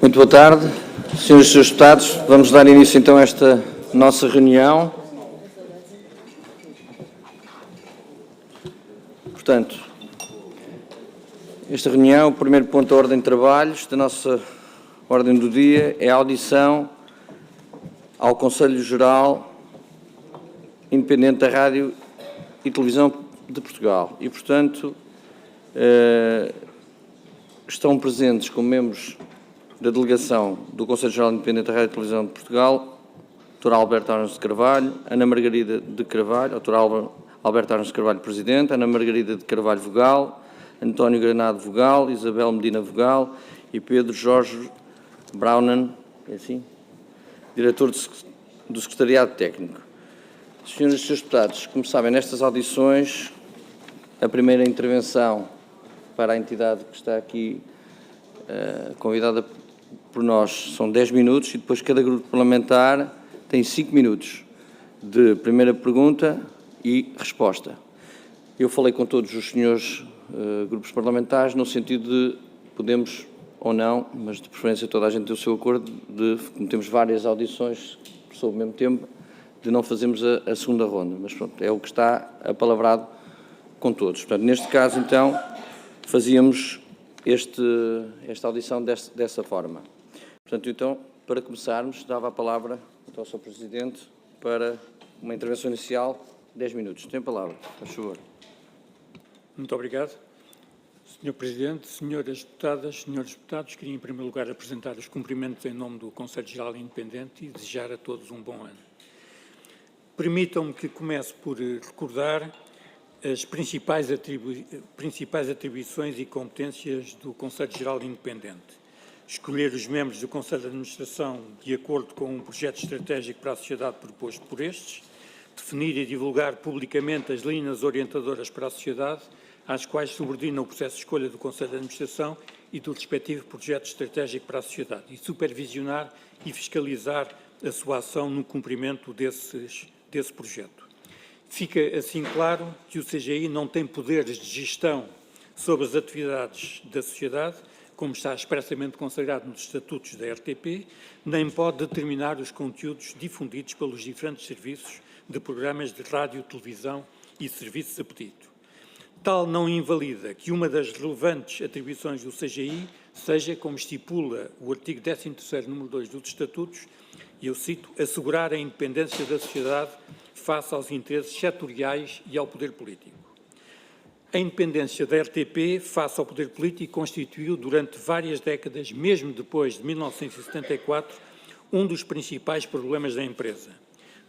Muito boa tarde, senhores e senhores deputados. Vamos dar início então a esta nossa reunião. Portanto, esta reunião, o primeiro ponto da ordem de trabalhos da nossa ordem do dia é a audição ao Conselho Geral Independente da Rádio e Televisão de Portugal. E, portanto, estão presentes como membros da delegação do Conselho Geral Independente da Rádio e Televisão de Portugal, Dr. Alberto Arnes de Carvalho, Ana Margarida de Carvalho, Dr. Alberto Arnes de Carvalho, Presidente, Ana Margarida de Carvalho, Vogal, António Granado, Vogal, Isabel Medina, Vogal e Pedro Jorge Braunen, é assim? Diretor do Secretariado Técnico. Senhoras e senhores deputados, como sabem, nestas audições, a primeira intervenção para a entidade que está aqui convidada por nós são 10 minutos e depois cada grupo parlamentar tem 5 minutos de primeira pergunta e resposta. Eu falei com todos os senhores grupos parlamentares no sentido de podemos ou não, mas de preferência toda a gente tem o seu acordo, como temos várias audições sobre o mesmo tempo, de não fazermos a segunda ronda. Mas pronto, é o que está apalavrado com todos. Portanto, neste caso, então, fazíamos esta audição dessa forma. Portanto, então, para começarmos, dava a palavra ao Sr. Presidente para uma intervenção inicial, 10 minutos. Tem a palavra, por favor. Muito obrigado. Sr. Presidente, senhoras deputadas, senhores deputados, queria em primeiro lugar apresentar os cumprimentos em nome do Conselho Geral Independente e desejar a todos um bom ano. Permitam-me que comece por recordar as principais atribuições e competências do Conselho Geral Independente. Escolher os membros do Conselho de Administração de acordo com um projeto estratégico para a sociedade proposto por estes, definir e divulgar publicamente as linhas orientadoras para a sociedade, às quais subordina o processo de escolha do Conselho de Administração e do respectivo projeto estratégico para a sociedade, e supervisionar e fiscalizar a sua ação no cumprimento desse projeto. Fica assim claro que o CGI não tem poderes de gestão sobre as atividades da sociedade, como está expressamente consagrado nos estatutos da RTP, nem pode determinar os conteúdos difundidos pelos diferentes serviços de programas de rádio, televisão e serviços a pedido. Tal não invalida que uma das relevantes atribuições do CGI seja, como estipula o artigo 13º, número 2 dos Estatutos, e eu cito, assegurar a independência da sociedade face aos interesses setoriais e ao poder político. A independência da RTP face ao poder político constituiu durante várias décadas, mesmo depois de 1974, um dos principais problemas da empresa.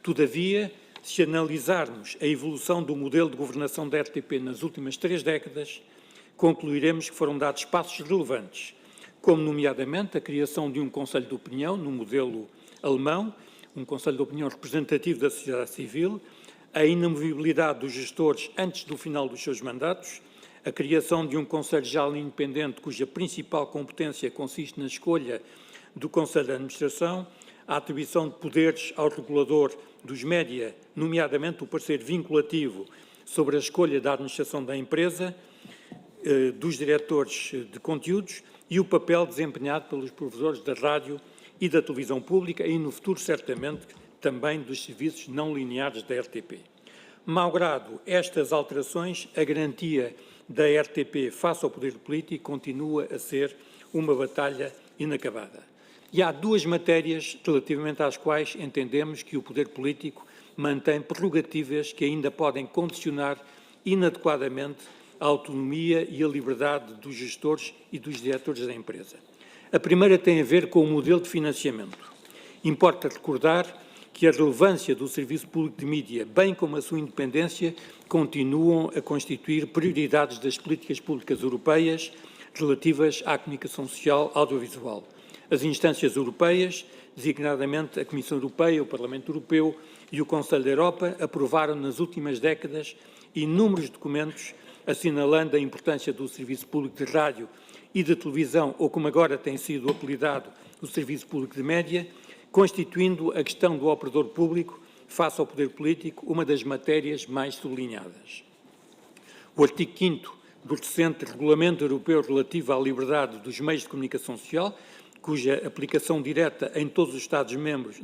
Todavia, se analisarmos a evolução do modelo de governação da RTP nas últimas 3 décadas, concluiremos que foram dados passos relevantes, como nomeadamente a criação de um Conselho de Opinião, no modelo alemão, um Conselho de Opinião representativo da sociedade civil, a inamovibilidade dos gestores antes do final dos seus mandatos, a criação de um Conselho Geral Independente cuja principal competência consiste na escolha do Conselho de Administração, a atribuição de poderes ao regulador dos média, nomeadamente o parecer vinculativo sobre a escolha da administração da empresa, dos diretores de conteúdos e o papel desempenhado pelos provedores da rádio e da televisão pública e, no futuro, certamente, também dos serviços não lineares da RTP. Malgrado estas alterações, a garantia da RTP face ao poder político continua a ser uma batalha inacabada. E há 2 matérias relativamente às quais entendemos que o poder político mantém prerrogativas que ainda podem condicionar inadequadamente a autonomia e a liberdade dos gestores e dos diretores da empresa. A primeira tem a ver com o modelo de financiamento. Importa recordar que a relevância do Serviço Público de Mídia, bem como a sua independência, continuam a constituir prioridades das políticas públicas europeias relativas à comunicação social audiovisual. As instâncias europeias, designadamente a Comissão Europeia, o Parlamento Europeu e o Conselho da Europa, aprovaram nas últimas décadas inúmeros documentos assinalando a importância do Serviço Público de Rádio e de Televisão, ou como agora tem sido apelidado, o Serviço Público de Média, constituindo a questão do operador público face ao poder político uma das matérias mais sublinhadas. O artigo 5º do recente Regulamento Europeu relativo à liberdade dos meios de comunicação social cuja aplicação direta em todos os Estados-membros,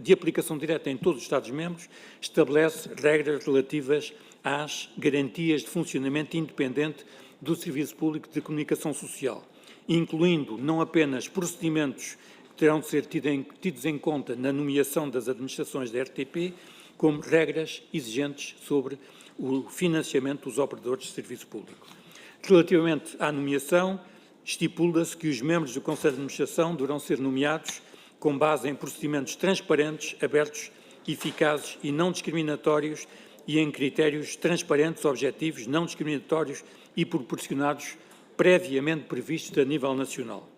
estabelece regras relativas às garantias de funcionamento independente do Serviço Público de Comunicação Social, incluindo não apenas procedimentos que terão de ser tidos em conta na nomeação das administrações da RTP, como regras exigentes sobre o financiamento dos operadores de serviço público. Relativamente à nomeação, estipula-se que os membros do Conselho de Administração deverão ser nomeados com base em procedimentos transparentes, abertos, eficazes e não discriminatórios e em critérios transparentes, objetivos, não discriminatórios e proporcionados previamente previstos a nível nacional.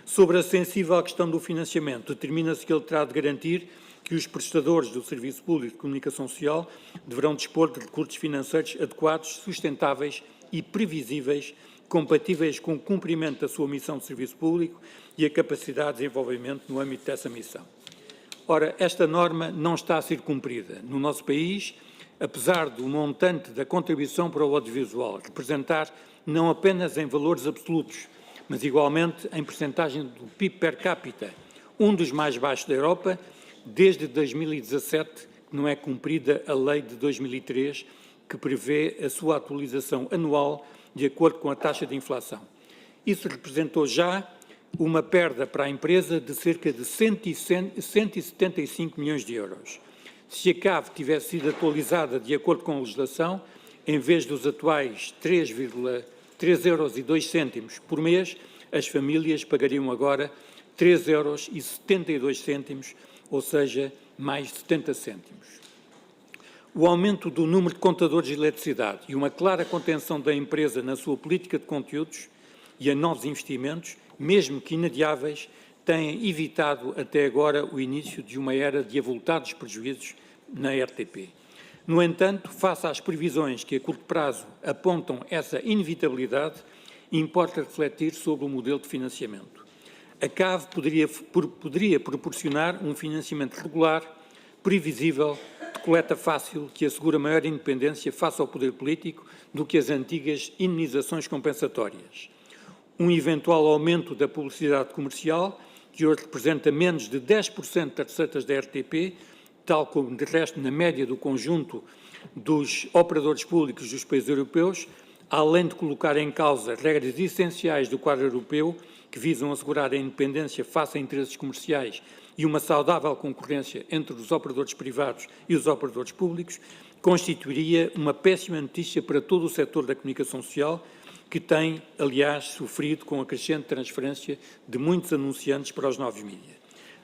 Sobre a sensível questão do financiamento, determina-se que ele terá de garantir que os prestadores do Serviço Público de Comunicação Social deverão dispor de recursos financeiros adequados, sustentáveis e previsíveis, compatíveis com o cumprimento da sua missão de serviço público e a capacidade de desenvolvimento no âmbito dessa missão. Ora, esta norma não está a ser cumprida. No nosso país, apesar do montante da contribuição para o audiovisual representar não apenas em valores absolutos, mas igualmente em percentagem do PIB per capita, um dos mais baixos da Europa, desde 2017, que não é cumprida a Lei de 2003, que prevê a sua atualização anual de acordo com a taxa de inflação. Isso representou já uma perda para a empresa de cerca de 175 milhões de euros. Se a CAV tivesse sido atualizada de acordo com a legislação, em vez dos atuais 3,02 euros por mês, as famílias pagariam agora 3,72 euros, ou seja, mais 70 cêntimos. O aumento do número de contadores de eletricidade e uma clara contenção da empresa na sua política de conteúdos e a novos investimentos, mesmo que inadiáveis, têm evitado até agora o início de uma era de avultados prejuízos na RTP. No entanto, face às previsões que a curto prazo apontam essa inevitabilidade, importa refletir sobre o modelo de financiamento. A CAV poderia proporcionar um financiamento regular, previsível, de coleta fácil, que assegura maior independência face ao poder político do que as antigas indenizações compensatórias. Um eventual aumento da publicidade comercial, que hoje representa menos de 10% das receitas da RTP, tal como, de resto, na média do conjunto dos operadores públicos dos países europeus, além de colocar em causa regras essenciais do quadro europeu que visam assegurar a independência face a interesses comerciais e uma saudável concorrência entre os operadores privados e os operadores públicos, constituiria uma péssima notícia para todo o setor da comunicação social, que tem, aliás, sofrido com a crescente transferência de muitos anunciantes para os novos mídias.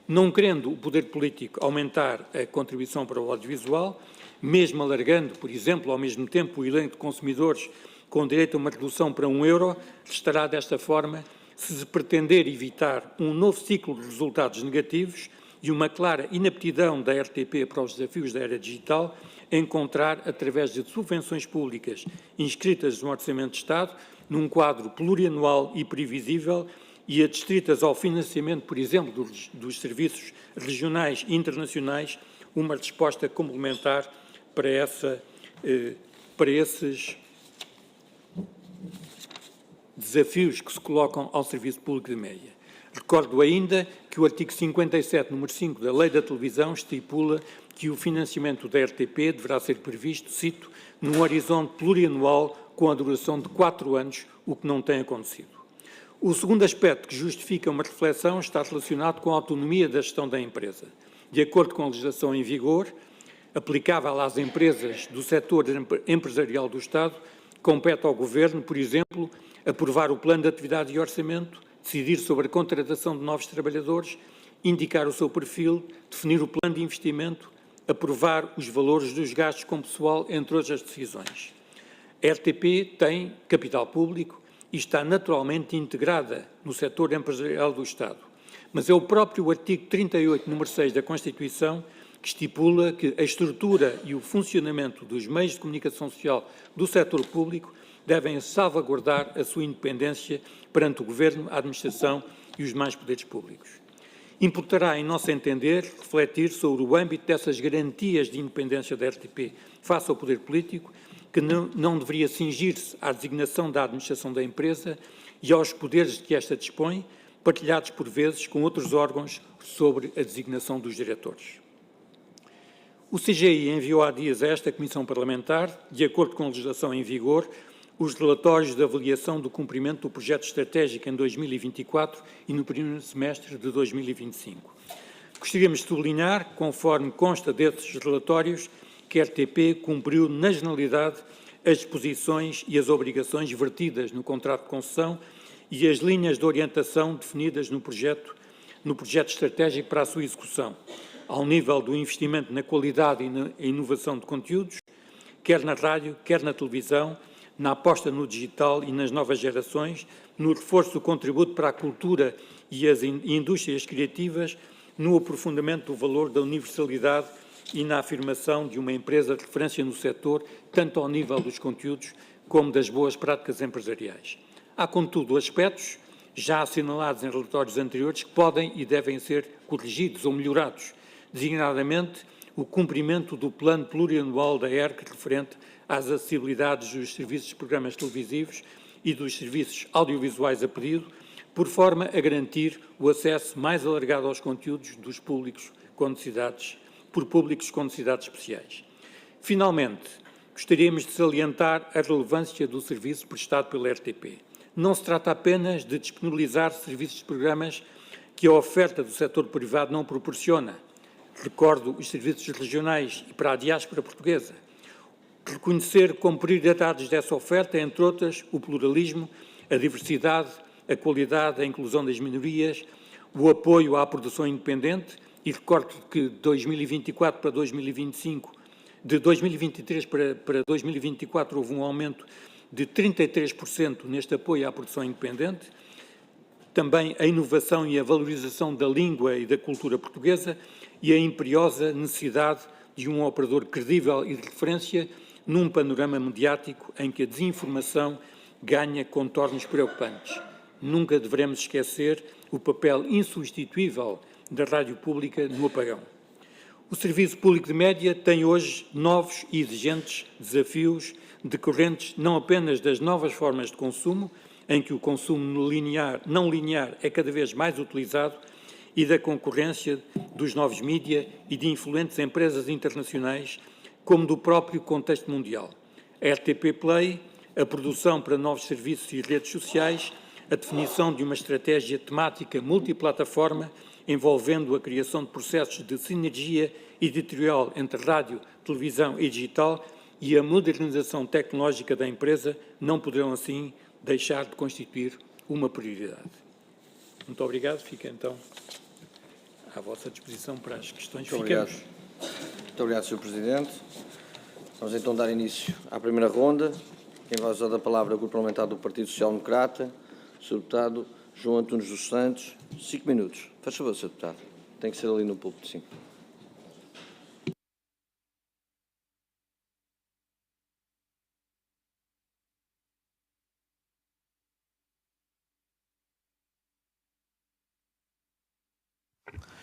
Não querendo o poder político aumentar a contribuição para o audiovisual, mesmo alargando, por exemplo, ao mesmo tempo o elenco de consumidores com direito a uma redução para €1, restará desta forma, se pretender evitar um novo ciclo de resultados negativos e uma clara inaptidão da RTP para os desafios da era digital, encontrar, através de subvenções públicas inscritas no Orçamento de Estado, num quadro plurianual e previsível e adstritas ao financiamento, por exemplo, dos serviços regionais e internacionais, uma resposta complementar para esses desafios que se colocam ao Serviço Público de Média. Recordo ainda que o artigo 57, número 5 da Lei da Televisão estipula que o financiamento da RTP deverá ser previsto, cito, num horizonte plurianual com a duração de 4 anos, o que não tem acontecido. O segundo aspecto que justifica uma reflexão está relacionado com a autonomia da gestão da empresa. De acordo com a legislação em vigor, aplicável às empresas do setor empresarial do Estado, compete ao Governo, por exemplo, aprovar o plano de atividade e orçamento, decidir sobre a contratação de novos trabalhadores, indicar o seu perfil, definir o plano de investimento, aprovar os valores dos gastos com pessoal, entre outras decisões. A RTP tem capital público e está naturalmente integrada no setor empresarial do Estado, mas é o próprio artigo 38, número 6 da Constituição, que estipula que a estrutura e o funcionamento dos meios de comunicação social do setor público devem salvaguardar a sua independência perante o Governo, a administração e os demais poderes públicos. Importará, em nosso entender, refletir sobre o âmbito dessas garantias de independência da RTP face ao poder político, que não deveria cingir-se à designação da administração da empresa e aos poderes de que esta dispõe, partilhados por vezes com outros órgãos sobre a designação dos diretores. O CGI enviou há dias a esta Comissão Parlamentar, de acordo com a legislação em vigor, os relatórios de avaliação do cumprimento do projeto estratégico em 2024 e no primeiro semestre de 2025. Gostaríamos de sublinhar, conforme consta desses relatórios, que a RTP cumpriu na generalidade as disposições e as obrigações vertidas no contrato de concessão e as linhas de orientação definidas no projeto estratégico para a sua execução, ao nível do investimento na qualidade e na inovação de conteúdos, quer na rádio, quer na televisão, na aposta no digital e nas novas gerações, no reforço do contributo para a cultura e as indústrias criativas, no aprofundamento do valor da universalidade e na afirmação de uma empresa de referência no setor, tanto ao nível dos conteúdos como das boas práticas empresariais. Há, contudo, aspectos já assinalados em relatórios anteriores que podem e devem ser corrigidos ou melhorados, designadamente o cumprimento do plano plurianual da ERC referente às acessibilidades dos serviços de programas televisivos e dos serviços audiovisuais a pedido, por forma a garantir o acesso mais alargado aos conteúdos dos públicos com necessidades especiais. Finalmente, gostaríamos de salientar a relevância do serviço prestado pela RTP. Não se trata apenas de disponibilizar serviços de programas que a oferta do setor privado não proporciona. Recordo os serviços regionais e para a diáspora portuguesa. Reconhecer como prioridades dessa oferta, entre outras, o pluralismo, a diversidade, a qualidade, a inclusão das minorias, o apoio à produção independente, e recordo que de 2024 para 2025, de 2023 para 2024 houve um aumento de 33% neste apoio à produção independente, também a inovação e a valorização da língua e da cultura portuguesa e a imperiosa necessidade de um operador credível e de referência num panorama mediático em que a desinformação ganha contornos preocupantes. Nunca devemos esquecer o papel insubstituível da rádio pública no apagão. O Serviço Público de Média tem hoje novos e exigentes desafios decorrentes não apenas das novas formas de consumo, em que o consumo não linear é cada vez mais utilizado, e da concorrência dos novos mídia e de influentes empresas internacionais, como do próprio contexto mundial. A RTP Play, a produção para novos serviços e redes sociais, a definição de uma estratégia temática multiplataforma envolvendo a criação de processos de sinergia editorial entre rádio, televisão e digital e a modernização tecnológica da empresa não poderão, assim, deixar de constituir uma prioridade. Muito obrigado. Fica, então, à vossa disposição para as questões. Muito obrigado. Muito obrigado, Sr. Presidente. Vamos então dar início à primeira ronda. Quem vai usar a palavra é o Grupo Parlamentar do Partido Social Democrata, o Sr. Deputado João Antunes dos Santos. 5 minutos. Faz favor, Sr. Deputado. Tem que ser ali no púlpito, sim.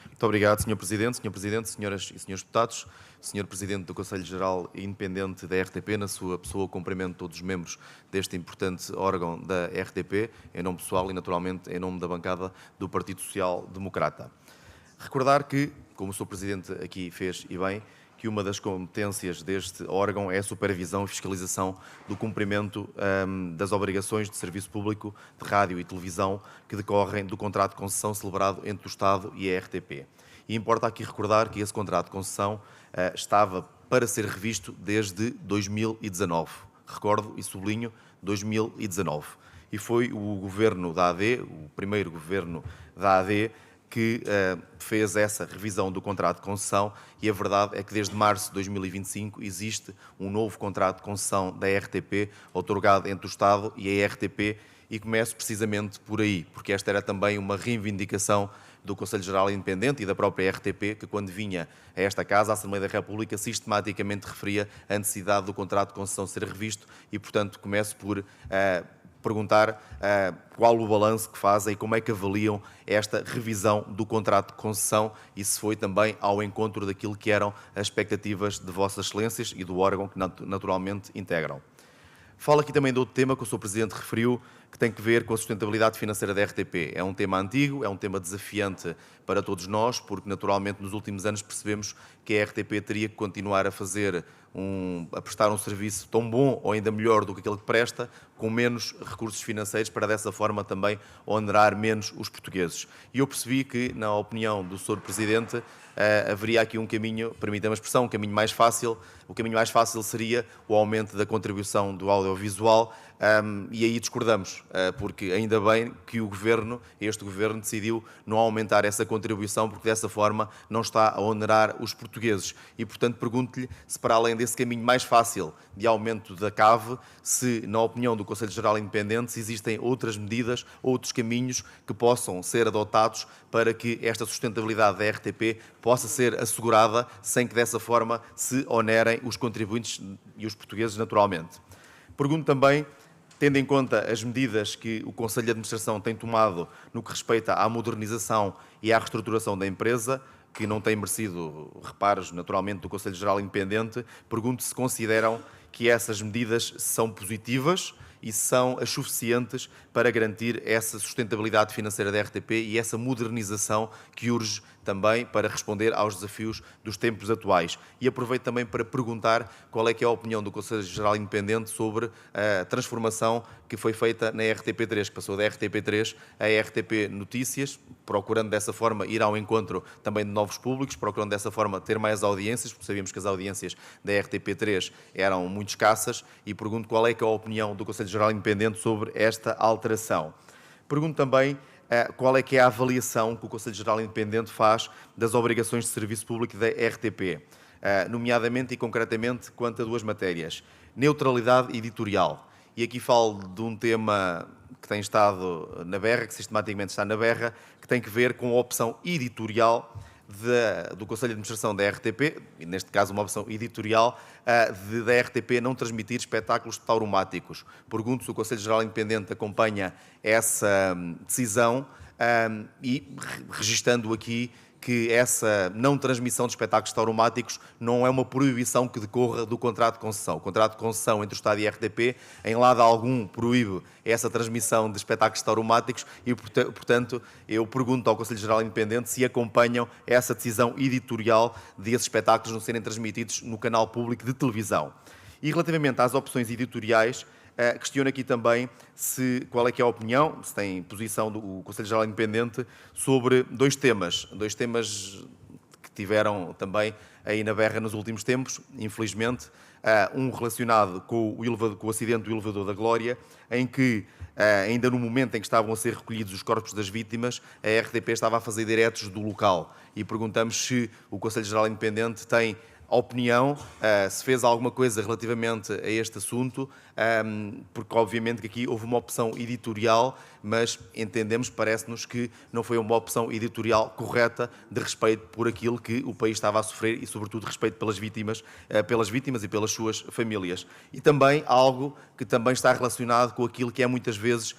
Muito obrigado, Sr. Presidente, senhoras e senhores deputados, Sr. Presidente do Conselho Geral Independente da RTP, na sua pessoa, cumprimento todos os membros deste importante órgão da RTP, em nome pessoal e, naturalmente, em nome da bancada do Partido Social Democrata. Recordar que, como o Sr. Presidente aqui fez e bem, que uma das competências deste órgão é a supervisão e fiscalização do cumprimento das obrigações de serviço público de rádio e televisão que decorrem do contrato de concessão celebrado entre o Estado e a RTP. E importa aqui recordar que esse contrato de concessão estava para ser revisto desde 2019. Recordo e sublinho 2019. E foi o governo da AD, o primeiro governo da AD, que fez essa revisão do contrato de concessão, e a verdade é que desde março de 2025 existe um novo contrato de concessão da RTP, outorgado entre o Estado e a RTP, e começo precisamente por aí, porque esta era também uma reivindicação do Conselho Geral Independente e da própria RTP, que quando vinha a esta Casa, a Assembleia da República, sistematicamente referia a necessidade do contrato de concessão ser revisto, e portanto começo por perguntar qual o balanço que fazem e como é que avaliam esta revisão do contrato de concessão e se foi também ao encontro daquilo que eram as expectativas de Vossas Excelências e do órgão que naturalmente integram. Falo aqui também de outro tema que o Sr. Presidente referiu, que tem que ver com a sustentabilidade financeira da RTP. É um tema antigo, é um tema desafiante para todos nós, porque naturalmente nos últimos anos percebemos que a RTP teria que continuar a prestar um serviço tão bom ou ainda melhor do que aquele que presta, com menos recursos financeiros, para dessa forma também onerar menos os portugueses. E eu percebi que, na opinião do Sr. Presidente, haveria aqui um caminho, permita-me a expressão, um caminho mais fácil. O caminho mais fácil seria o aumento da contribuição do audiovisual, e aí discordamos, porque ainda bem que este Governo decidiu não aumentar essa contribuição, porque dessa forma não está a onerar os portugueses. E, portanto, pergunto-lhe se, para além desse caminho mais fácil de aumento da CAV, se, na opinião do Conselho Geral Independente, se existem outras medidas, outros caminhos que possam ser adotados para que esta sustentabilidade da RTP possa ser assegurada sem que dessa forma se onerem os contribuintes e os portugueses naturalmente. Pergunto também, tendo em conta as medidas que o Conselho de Administração tem tomado no que respeita à modernização e à reestruturação da empresa, que não tem merecido reparos, naturalmente, do Conselho Geral Independente, pergunto se consideram que essas medidas são positivas e são as suficientes para garantir essa sustentabilidade financeira da RTP e essa modernização que urge também para responder aos desafios dos tempos atuais. E aproveito também para perguntar qual é que é a opinião do Conselho Geral Independente sobre a transformação que foi feita na RTP3, que passou da RTP3 à RTP Notícias, procurando dessa forma ir ao encontro também de novos públicos, procurando dessa forma ter mais audiências, porque sabíamos que as audiências da RTP3 eram muito escassas, e pergunto qual é que é a opinião do Conselho Geral Independente sobre esta alteração. Pergunto também qual é que é a avaliação que o Conselho Geral Independente faz das obrigações de serviço público da RTP, nomeadamente e concretamente quanto a duas matérias: neutralidade editorial. E aqui falo de um tema que tem estado na berra, que sistematicamente está na berra, que tem que ver com a opção editorial do Conselho de Administração da RTP, e neste caso uma opção editorial, da RTP não transmitir espetáculos tauromáticos. Pergunto se o Conselho Geral Independente acompanha essa decisão, e registando aqui que essa não transmissão de espetáculos tauromáticos não é uma proibição que decorra do contrato de concessão. O contrato de concessão entre o Estado e a RTP, em lado algum, proíbe essa transmissão de espetáculos tauromáticos e, portanto, eu pergunto ao Conselho Geral Independente se acompanham essa decisão editorial desses espetáculos não serem transmitidos no canal público de televisão. E relativamente às opções editoriais, questiono aqui também qual é que é a opinião, se tem posição do Conselho Geral Independente sobre dois temas que tiveram também aí na berra nos últimos tempos, infelizmente. Um relacionado com o acidente do elevador da Glória, em que, ainda no momento em que estavam a ser recolhidos os corpos das vítimas, a RTP estava a fazer diretos do local. E perguntamos se o Conselho Geral Independente tem opinião, se fez alguma coisa relativamente a este assunto, porque obviamente que aqui houve uma opção editorial, mas entendemos, parece-nos que não foi uma opção editorial correta de respeito por aquilo que o país estava a sofrer e, sobretudo, respeito pelas vítimas e pelas suas famílias. E também algo que também está relacionado com aquilo que é muitas vezes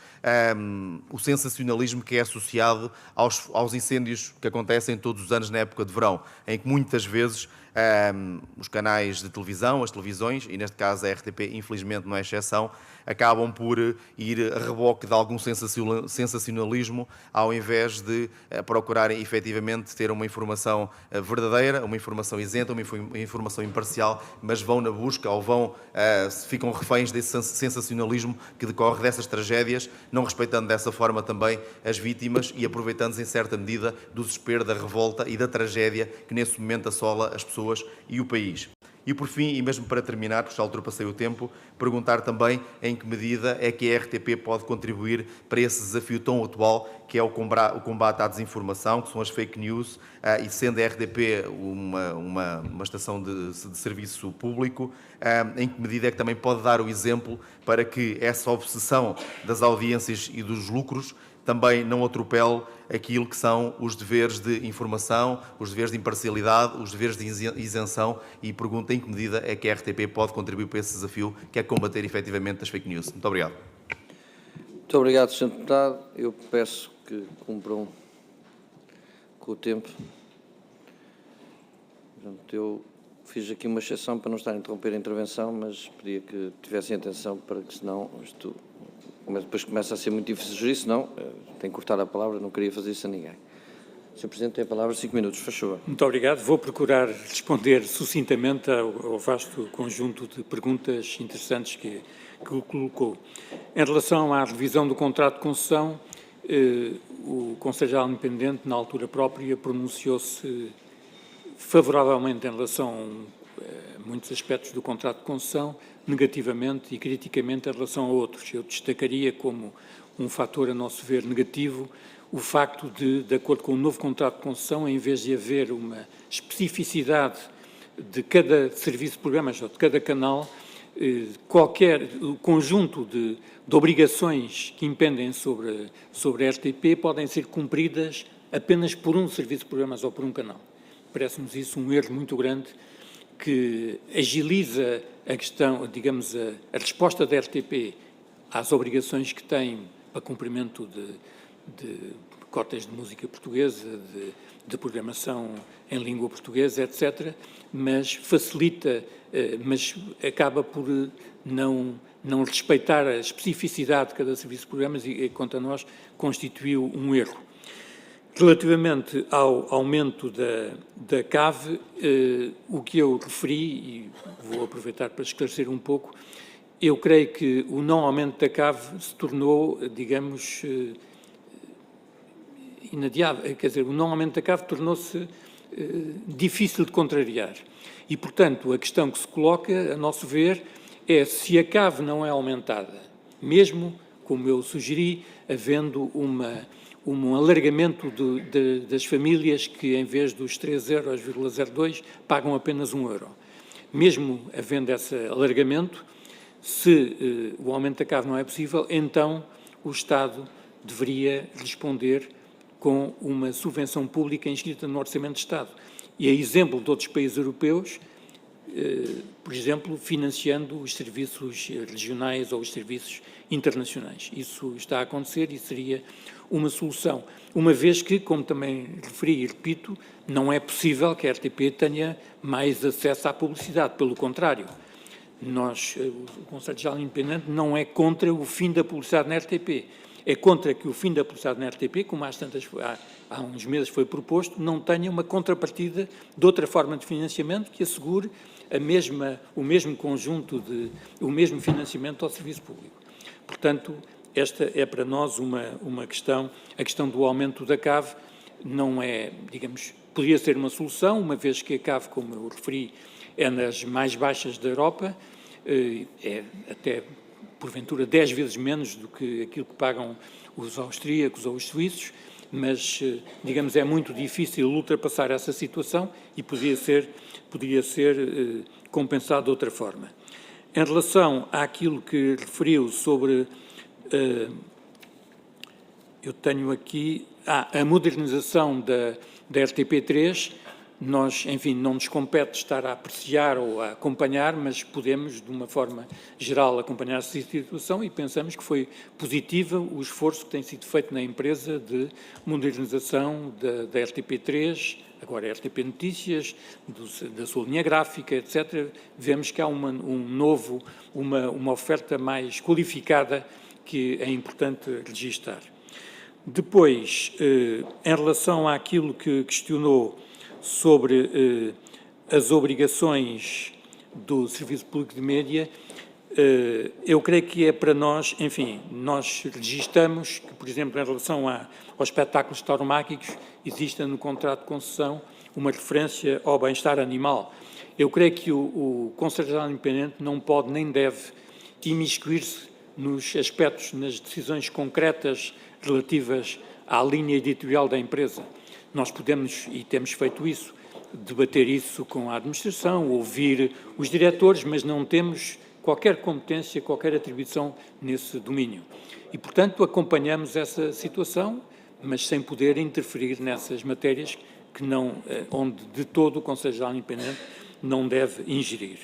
o sensacionalismo que é associado aos incêndios que acontecem todos os anos na época de verão, em que muitas vezes os canais de televisão, as televisões, e neste caso a RTP, infelizmente não é exceção, acabam por ir a reboque de algum sensacionalismo, ao invés de procurarem efetivamente ter uma informação verdadeira, uma informação isenta, uma informação imparcial, mas vão na busca ou ficam reféns desse sensacionalismo que decorre dessas tragédias, não respeitando dessa forma também as vítimas e aproveitando-se em certa medida do desespero, da revolta e da tragédia que nesse momento assola as pessoas e o país. E por fim, e mesmo para terminar, porque já ultrapassei o tempo, perguntar também em que medida é que a RTP pode contribuir para esse desafio tão atual que é o combate à desinformação, que são as fake news, e sendo a RTP uma estação de serviço público, em que medida é que também pode dar o exemplo para que essa obsessão das audiências e dos lucros também não atropele aquilo que são os deveres de informação, os deveres de imparcialidade, os deveres de isenção, e pergunto em que medida é que a RTP pode contribuir para esse desafio, que é combater efetivamente as fake news. Muito obrigado. Muito obrigado, Sr. Deputado. Eu peço que cumpram com o tempo. Portanto, eu fiz aqui uma exceção para não estar a interromper a intervenção, mas pedia que tivessem atenção para que, senão, isto depois começa a ser muito difícil gerir, senão tenho que cortar a palavra, não queria fazer isso a ninguém. Sr. Presidente, tem a palavra, 5 minutos, faz favor. Muito obrigado. Vou procurar responder sucintamente ao vasto conjunto de perguntas interessantes que colocou. Em relação à revisão do contrato de concessão, o Conselho Geral Independente, na altura própria, pronunciou-se favoravelmente em relação a muitos aspectos do contrato de concessão, negativamente e criticamente em relação a outros. Eu destacaria como um fator, a nosso ver, negativo, o facto de acordo com o novo contrato de concessão, em vez de haver uma especificidade de cada serviço de programas ou de cada canal, qualquer conjunto de obrigações que impendem sobre a RTP podem ser cumpridas apenas por um serviço de programas ou por um canal. Parece-nos isso um erro muito grande que agiliza a questão, digamos, a resposta da RTP às obrigações que tem para cumprimento de cotas de música portuguesa, de programação em língua portuguesa, etc., mas facilita, mas acaba por não respeitar a especificidade de cada serviço de programas e, quanto a nós, constituiu um erro. Relativamente ao aumento da CAV, o que eu referi, e vou aproveitar para esclarecer um pouco, eu creio que o não aumento da CAV se tornou, digamos, inadiável, quer dizer, o não aumento da CAV tornou-se difícil de contrariar. E, portanto, a questão que se coloca, a nosso ver, é se a CAV não é aumentada, mesmo, como eu sugeri, havendo um alargamento das famílias que, em vez dos 3,02 €, pagam apenas 1 €. Mesmo havendo esse alargamento, se o aumento da CAV não é possível, então o Estado deveria responder com uma subvenção pública inscrita no Orçamento de Estado. E a exemplo de outros países europeus, por exemplo, financiando os serviços regionais ou os serviços internacionais. Isso está a acontecer e seria uma solução, uma vez que, como também referi e repito, não é possível que a RTP tenha mais acesso à publicidade, pelo contrário. O Conselho Geral Independente não é contra o fim da publicidade na RTP, é contra que o fim da publicidade na RTP, como há uns meses foi proposto, não tenha uma contrapartida de outra forma de financiamento que assegure o mesmo conjunto o mesmo financiamento ao serviço público. Portanto, esta é para nós uma questão, a questão do aumento da CAV não é, digamos, poderia ser uma solução, uma vez que a CAV, como eu referi, é nas mais baixas da Europa, é até, porventura, 10 vezes menos do que aquilo que pagam os austríacos ou os suíços, mas, digamos, é muito difícil ultrapassar essa situação e poderia ser compensado de outra forma. Em relação àquilo que referiu sobre, eu tenho aqui, a modernização da RTP3, nós, enfim, não nos compete estar a apreciar ou a acompanhar, mas podemos, de uma forma geral, acompanhar essa situação e pensamos que foi positivo o esforço que tem sido feito na empresa de modernização da RTP3, agora a RTP Notícias, da sua linha gráfica, etc. Vemos que há uma oferta mais qualificada que é importante registar. Depois, em relação àquilo que questionou sobre as obrigações do Serviço Público de Média, eu creio que é para nós, enfim, nós registamos que, por exemplo, em relação aos espetáculos tauromáquicos, exista no contrato de concessão uma referência ao bem-estar animal. Eu creio que o Conselho Geral Independente não pode nem deve imiscuir-se nos aspectos, nas decisões concretas relativas à linha editorial da empresa. Nós podemos, e temos feito isso, debater isso com a administração, ouvir os diretores, mas não temos qualquer competência, qualquer atribuição nesse domínio. E, portanto, acompanhamos essa situação, mas sem poder interferir nessas matérias que não, onde de todo o Conselho Geral Independente não deve ingerir.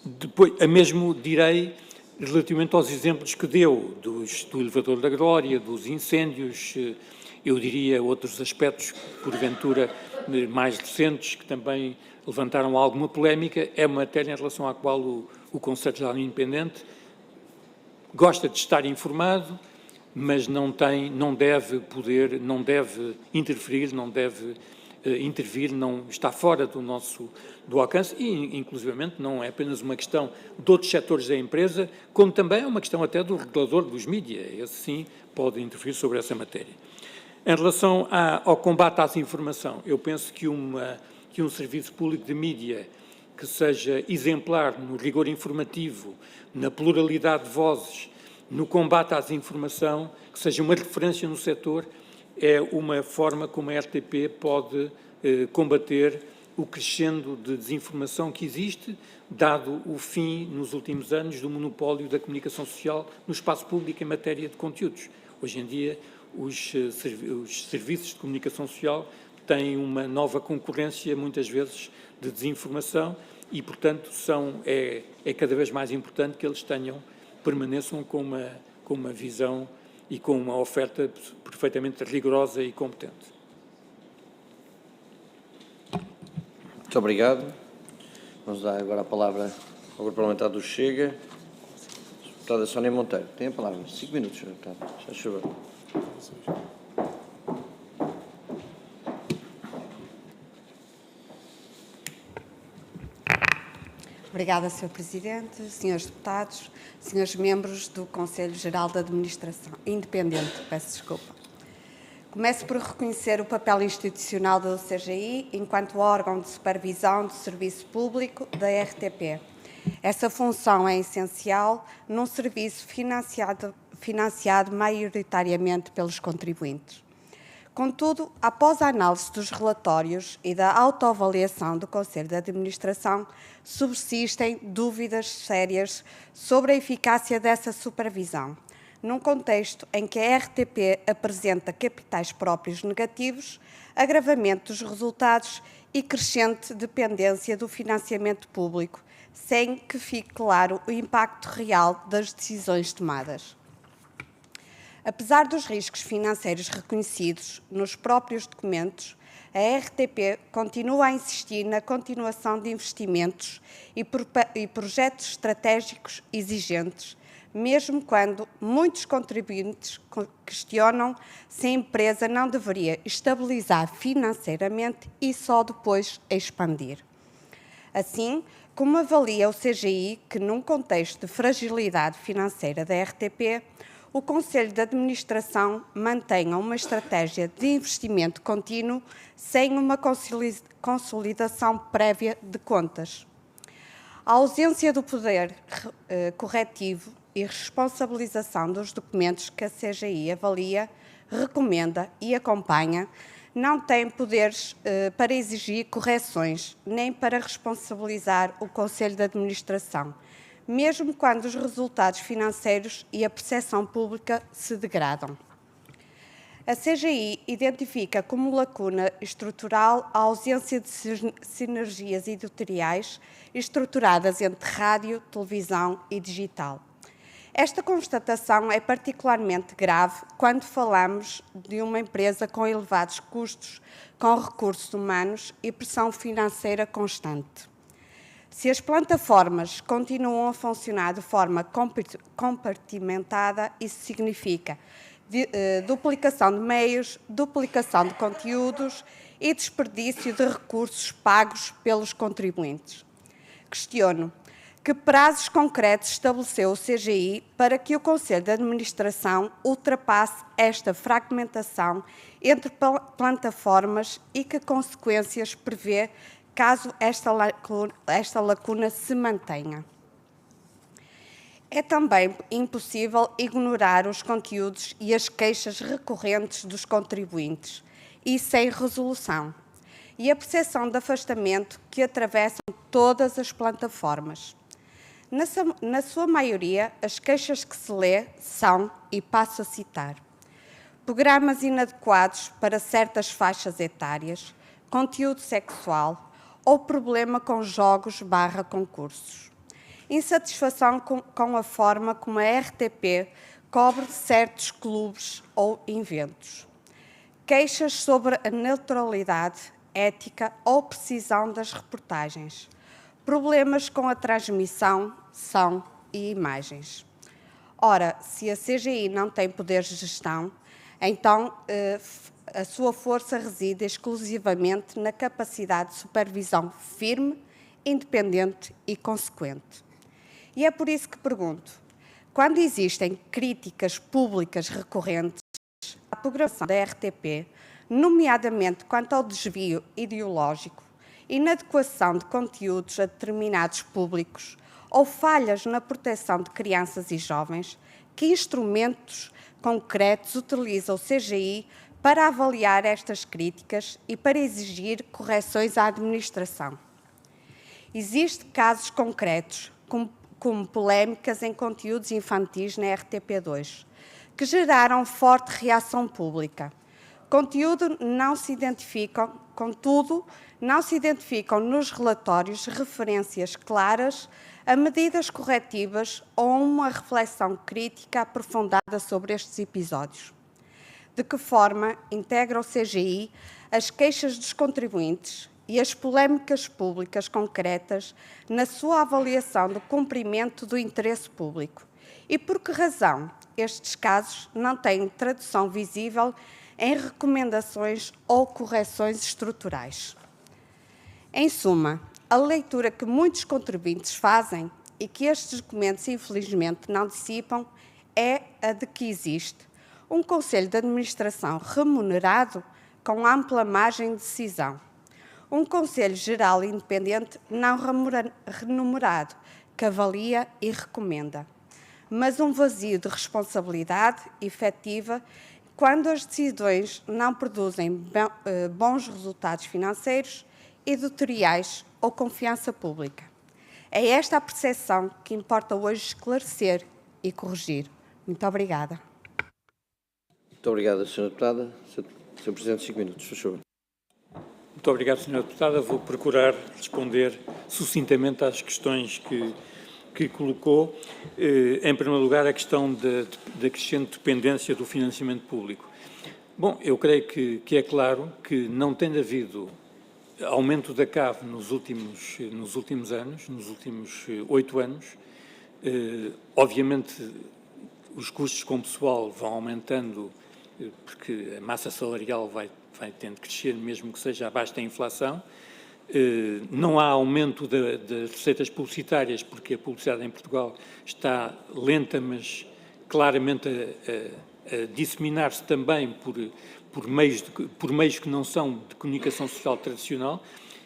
Depois, a mesmo direi, relativamente aos exemplos que deu, do elevador da Glória, dos incêndios, eu diria outros aspectos que, porventura, mais recentes que também levantaram alguma polémica. É uma matéria em relação à qual o Conselho Geral Independente gosta de estar informado, mas não deve interferir, não deve intervir, não está fora do alcance e, inclusivamente, não é apenas uma questão de outros setores da empresa, como também é uma questão até do regulador dos mídias. Esse, sim, pode interferir sobre essa matéria. Em relação ao combate à desinformação, eu penso que um serviço público de mídia que seja exemplar no rigor informativo, na pluralidade de vozes, no combate à desinformação, que seja uma referência no setor, é uma forma como a RTP pode combater o crescendo de desinformação que existe, dado o fim, nos últimos anos, do monopólio da comunicação social no espaço público em matéria de conteúdos. Hoje em dia, os serviços de comunicação social têm uma nova concorrência, muitas vezes, de desinformação e, portanto, é cada vez mais importante que eles permaneçam com uma visão e com uma oferta perfeitamente rigorosa e competente. Muito obrigado. Vamos dar agora a palavra ao Grupo Parlamentar do Chega. Deputada Sónia Monteiro, tem a palavra. 5 minutos, Sr. Deputado. Já chegou. Obrigada, Sr. Presidente, Srs. Deputados, Srs. Membros do Conselho Geral de Administração Independente. Peço desculpa. Começo por reconhecer o papel institucional do CGI enquanto órgão de supervisão do serviço público da RTP. Essa função é essencial num serviço financiado maioritariamente pelos contribuintes. Contudo, após a análise dos relatórios e da autoavaliação do Conselho de Administração, subsistem dúvidas sérias sobre a eficácia dessa supervisão, num contexto em que a RTP apresenta capitais próprios negativos, agravamento dos resultados e crescente dependência do financiamento público, sem que fique claro o impacto real das decisões tomadas. Apesar dos riscos financeiros reconhecidos nos próprios documentos, a RTP continua a insistir na continuação de investimentos e projetos estratégicos exigentes, mesmo quando muitos contribuintes questionam se a empresa não deveria estabilizar financeiramente e só depois expandir. Assim, como avalia o CGI que, num contexto de fragilidade financeira da RTP, o Conselho de Administração mantenha uma estratégia de investimento contínuo sem uma consolidação prévia de contas. A ausência do poder corretivo e responsabilização dos documentos que a CGI avalia, recomenda e acompanha não tem poderes para exigir correções nem para responsabilizar o Conselho de Administração, mesmo quando os resultados financeiros e a percepção pública se degradam. A CGI identifica como lacuna estrutural a ausência de sinergias editoriais estruturadas entre rádio, televisão e digital. Esta constatação é particularmente grave quando falamos de uma empresa com elevados custos, com recursos humanos e pressão financeira constante. Se as plataformas continuam a funcionar de forma compartimentada, isso significa duplicação de meios, duplicação de conteúdos e desperdício de recursos pagos pelos contribuintes. Questiono: que prazos concretos estabeleceu o CGI para que o Conselho de Administração ultrapasse esta fragmentação entre plataformas e que consequências prevê caso esta lacuna se mantenha? É também impossível ignorar os conteúdos e as queixas recorrentes dos contribuintes e sem resolução, e a percepção de afastamento que atravessam todas as plataformas. Na sua maioria, as queixas que se lê são, e passo a citar, programas inadequados para certas faixas etárias, conteúdo sexual ou problema com jogos/concursos. Insatisfação com a forma como a RTP cobre certos clubes ou eventos. Queixas sobre a neutralidade ética ou precisão das reportagens, problemas com a transmissão, som e imagens. Ora, se a CGI não tem poderes de gestão, então a sua força reside exclusivamente na capacidade de supervisão firme, independente e consequente. E é por isso que pergunto, quando existem críticas públicas recorrentes à programação da RTP, nomeadamente quanto ao desvio ideológico, inadequação de conteúdos a determinados públicos ou falhas na proteção de crianças e jovens, que instrumentos concretos utiliza o CGI para avaliar estas críticas e para exigir correções à administração? Existem casos concretos, como polémicas em conteúdos infantis na RTP2, que geraram forte reação pública. Contudo, não se identificam nos relatórios referências claras a medidas corretivas ou uma reflexão crítica aprofundada sobre estes episódios. De que forma integra o CGI as queixas dos contribuintes e as polémicas públicas concretas na sua avaliação do cumprimento do interesse público? E por que razão estes casos não têm tradução visível em recomendações ou correções estruturais? Em suma, a leitura que muitos contribuintes fazem e que estes documentos infelizmente não dissipam é a de que existe um Conselho de Administração remunerado com ampla margem de decisão, um Conselho Geral independente não remunerado que avalia e recomenda, mas um vazio de responsabilidade efetiva quando as decisões não produzem bons resultados financeiros, editoriais ou confiança pública. É esta a percepção que importa hoje esclarecer e corrigir. Muito obrigada. Muito obrigado, Sra. Deputada. Sr. Presidente, 5 minutos, por favor. Muito obrigado, Sra. Deputada. Vou procurar responder sucintamente às questões que colocou. Em primeiro lugar, a questão da crescente dependência do financiamento público. Bom, eu creio que é claro que não tendo havido aumento da CAV nos últimos anos, nos últimos 8 anos, obviamente os custos com pessoal vão aumentando porque a massa salarial vai tendo que crescer, mesmo que seja abaixo da inflação. Não há aumento das receitas publicitárias, porque a publicidade em Portugal está lenta, mas claramente a disseminar-se também por meios que não são de comunicação social tradicional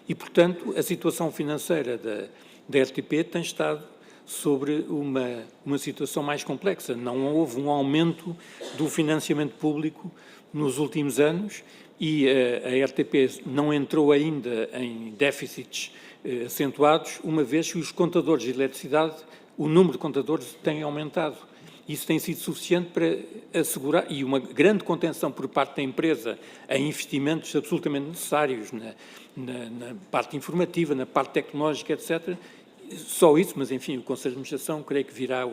e, portanto, a situação financeira da RTP tem estado sobre uma situação mais complexa. Não houve um aumento do financiamento público nos últimos anos e a RTP não entrou ainda em déficits acentuados, uma vez que os contadores de eletricidade, o número de contadores tem aumentado. Isso tem sido suficiente para assegurar, e uma grande contenção por parte da empresa a investimentos absolutamente necessários na parte informativa, na parte tecnológica, etc. Só isso, mas enfim, o Conselho de Administração creio que virá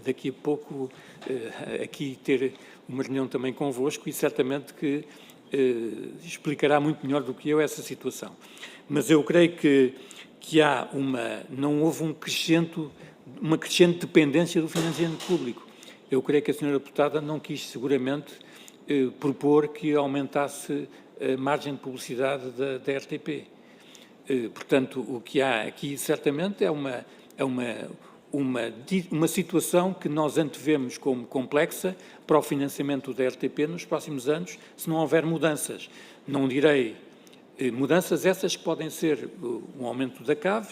daqui a pouco aqui ter uma reunião também convosco e certamente que explicará muito melhor do que eu essa situação. Mas eu creio que não houve uma crescente dependência do financiamento público. Eu creio que a Sra. Deputada não quis seguramente propor que aumentasse a margem de publicidade da RTP. Portanto, o que há aqui certamente é uma situação que nós antevemos como complexa para o financiamento da RTP nos próximos anos, se não houver mudanças. Não direi mudanças essas que podem ser um aumento da CAV,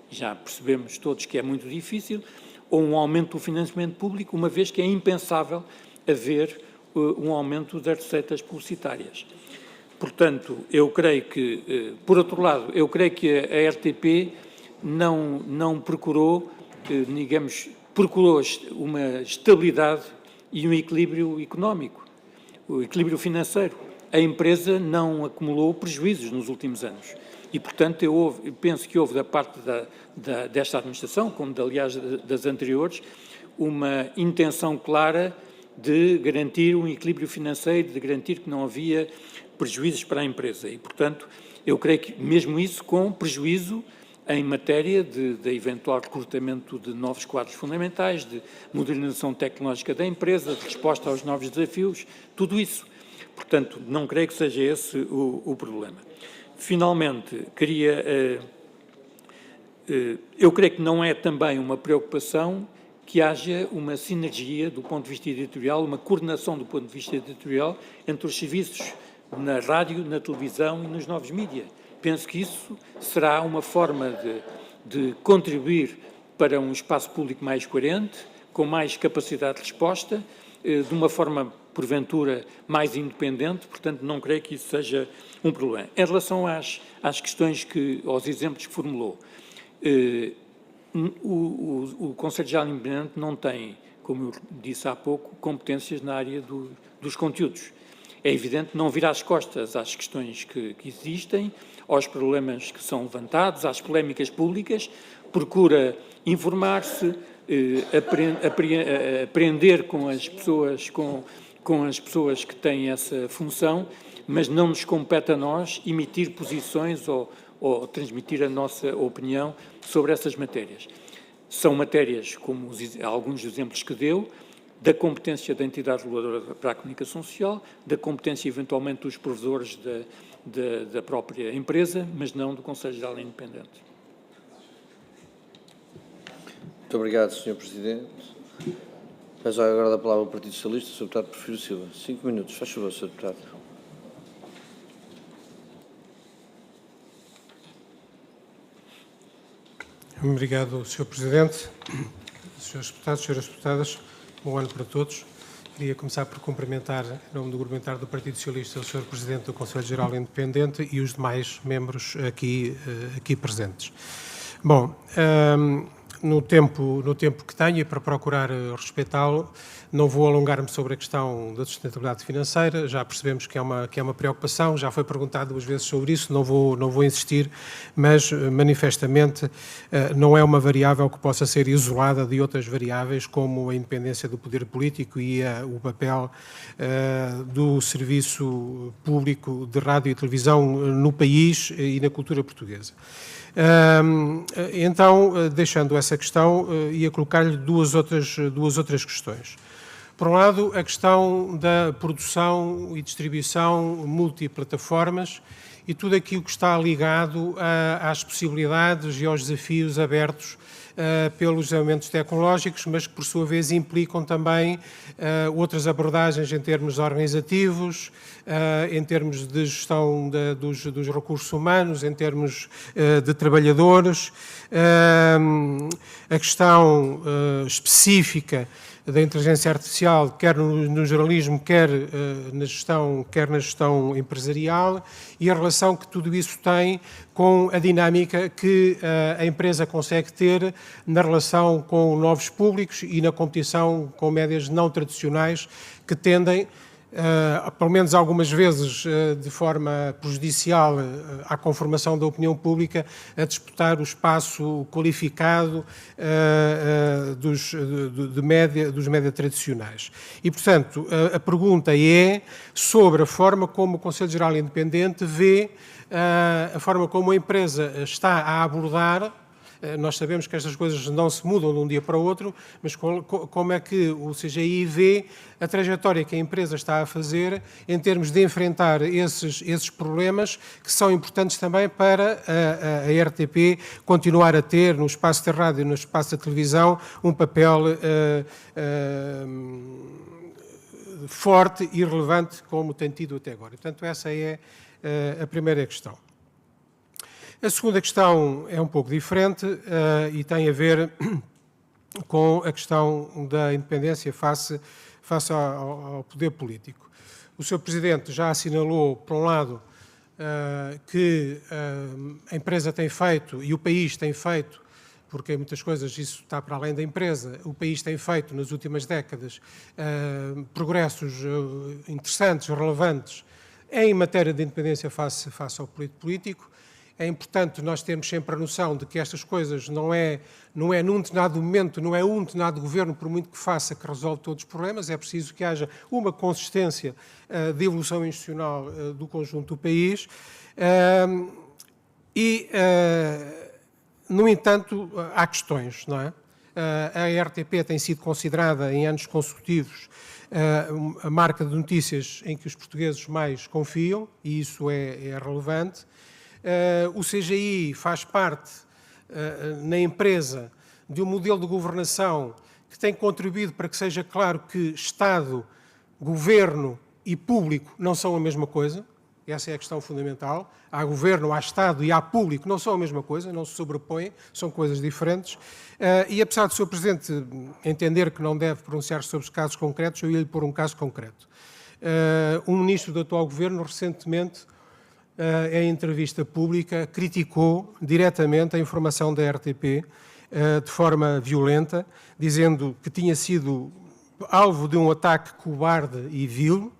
já percebemos todos que é muito difícil, ou um aumento do financiamento público, uma vez que é impensável haver um aumento das receitas publicitárias. Portanto, eu creio que, por outro lado, eu creio que a RTP não procurou, procurou uma estabilidade e um equilíbrio económico, o equilíbrio financeiro. A empresa não acumulou prejuízos nos últimos anos. E, portanto, eu penso que houve da parte desta administração, como, aliás, das anteriores, uma intenção clara de garantir um equilíbrio financeiro, de garantir que não havia prejuízos para a empresa. E, portanto, eu creio que mesmo isso com prejuízo em matéria de eventual recrutamento de novos quadros fundamentais, de modernização tecnológica da empresa, de resposta aos novos desafios, tudo isso. Portanto, não creio que seja esse o problema. Finalmente, eu creio que não é também uma preocupação que haja uma sinergia do ponto de vista editorial, uma coordenação do ponto de vista editorial entre os serviços na rádio, na televisão e nos novos mídias. Penso que isso será uma forma de contribuir para um espaço público mais coerente, com mais capacidade de resposta, de uma forma, porventura, mais independente, portanto, não creio que isso seja um problema. Em relação às questões aos exemplos que formulou, o Conselho Geral Independente não tem, como eu disse há pouco, competências na área dos conteúdos. É evidente não virar as costas às questões que existem, aos problemas que são levantados, às polémicas públicas, procura informar-se, aprender com as pessoas que têm essa função, mas não nos compete a nós emitir posições ou transmitir a nossa opinião sobre essas matérias. São matérias, como alguns exemplos que deu, da competência da entidade reguladora para a comunicação social, da competência, eventualmente, dos provedores da própria empresa, mas não do Conselho Geral Independente. Muito obrigado, Sr. Presidente. Peço agora a palavra ao Partido Socialista, Sr. Deputado Porfírio Silva. 5 minutos, faz favor, Sr. Deputado. Obrigado, Sr. Presidente. Senhores deputados, senhoras deputadas, bom ano para todos. Queria começar por cumprimentar, em nome do Grupo Parlamentar do Partido Socialista, o Sr. Presidente do Conselho Geral Independente e os demais membros aqui presentes. Bom, no tempo que tenho e para procurar respeitá-lo, não vou alongar-me sobre a questão da sustentabilidade financeira, já percebemos que é uma preocupação, já foi perguntado 2 vezes sobre isso, não vou insistir, mas manifestamente não é uma variável que possa ser isolada de outras variáveis, como a independência do poder político e o papel do serviço público de rádio e televisão no país e na cultura portuguesa. Então, deixando essa questão, ia colocar-lhe duas outras questões. Por um lado, a questão da produção e distribuição multiplataformas e tudo aquilo que está ligado às possibilidades e aos desafios abertos pelos desenvolvimentos tecnológicos, mas que, por sua vez, implicam também outras abordagens em termos organizativos, em termos de gestão dos recursos humanos, em termos de trabalhadores, a questão específica da inteligência artificial, quer no jornalismo, quer na gestão empresarial, e a relação que tudo isso tem com a dinâmica que a empresa consegue ter na relação com novos públicos e na competição com médias não tradicionais que tendem, pelo menos algumas vezes de forma prejudicial à conformação da opinião pública, a disputar o espaço qualificado dos média tradicionais. E, portanto, a pergunta é sobre a forma como o Conselho Geral Independente vê a forma como a empresa está a abordar. Nós sabemos que estas coisas não se mudam de um dia para o outro, mas como é que o CGI vê a trajetória que a empresa está a fazer em termos de enfrentar esses problemas que são importantes também para a RTP continuar a ter no espaço da rádio e no espaço da televisão um papel forte e relevante como tem tido até agora. Portanto, essa é a primeira questão. A segunda questão é um pouco diferente e tem a ver com a questão da independência face ao poder político. O Sr. Presidente já assinalou, por um lado, que a empresa tem feito e o país tem feito, porque em muitas coisas isso está para além da empresa, o país tem feito nas últimas décadas progressos interessantes, relevantes, em matéria de independência face ao poder político. É importante nós termos sempre a noção de que estas coisas não é num determinado momento, não é um determinado governo, por muito que faça, que resolve todos os problemas. É preciso que haja uma consistência de evolução institucional do conjunto do país. No entanto, há questões, não é? A RTP tem sido considerada em anos consecutivos a marca de notícias em que os portugueses mais confiam, e isso é relevante. O CGI faz parte na empresa de um modelo de governação que tem contribuído para que seja claro que Estado, Governo e Público não são a mesma coisa. Essa é a questão fundamental. Há Governo, há Estado e há Público, não são a mesma coisa, não se sobrepõem, são coisas diferentes. E apesar do Sr. Presidente entender que não deve pronunciar-se sobre os casos concretos, eu ia-lhe pôr um caso concreto. Um ministro do atual Governo, recentemente, em entrevista pública, criticou diretamente a informação da RTP de forma violenta, dizendo que tinha sido alvo de um ataque cobarde e vil,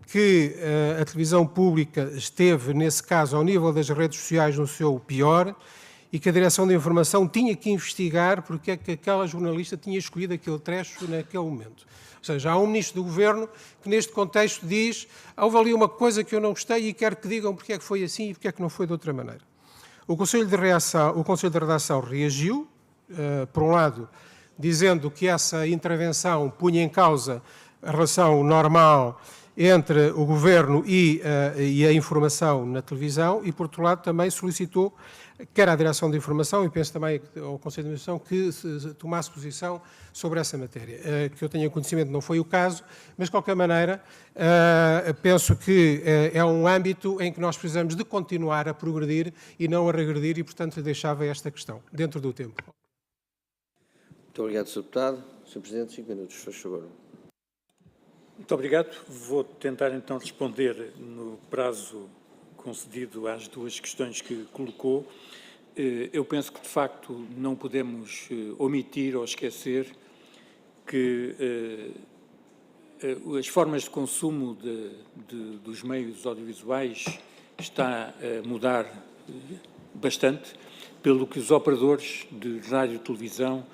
que a televisão pública esteve, nesse caso, ao nível das redes sociais no seu pior e que a Direção de Informação tinha que investigar porque é que aquela jornalista tinha escolhido aquele trecho naquele momento. Ou seja, há um ministro do Governo que neste contexto diz: houve ali uma coisa que eu não gostei e quero que digam porque é que foi assim e porque é que não foi de outra maneira. O Conselho de Redação reagiu, por um lado, dizendo que essa intervenção punha em causa a relação normal entre o Governo e a informação na televisão e, por outro lado, também solicitou, quer à Direção de Informação e penso também ao Conselho de Administração, que se tomasse posição sobre essa matéria. Que eu tenha conhecimento não foi o caso, mas, de qualquer maneira, penso que é um âmbito em que nós precisamos de continuar a progredir e não a regredir e, portanto, lhe deixava esta questão, dentro do tempo. Muito obrigado, Sr. Deputado. Sr. Presidente, 5 minutos, faz favor. Muito obrigado. Vou tentar então responder no prazo concedido às duas questões que colocou. Eu penso que, de facto, não podemos omitir ou esquecer que as formas de consumo dos meios audiovisuais está a mudar bastante, pelo que os operadores de rádio e televisão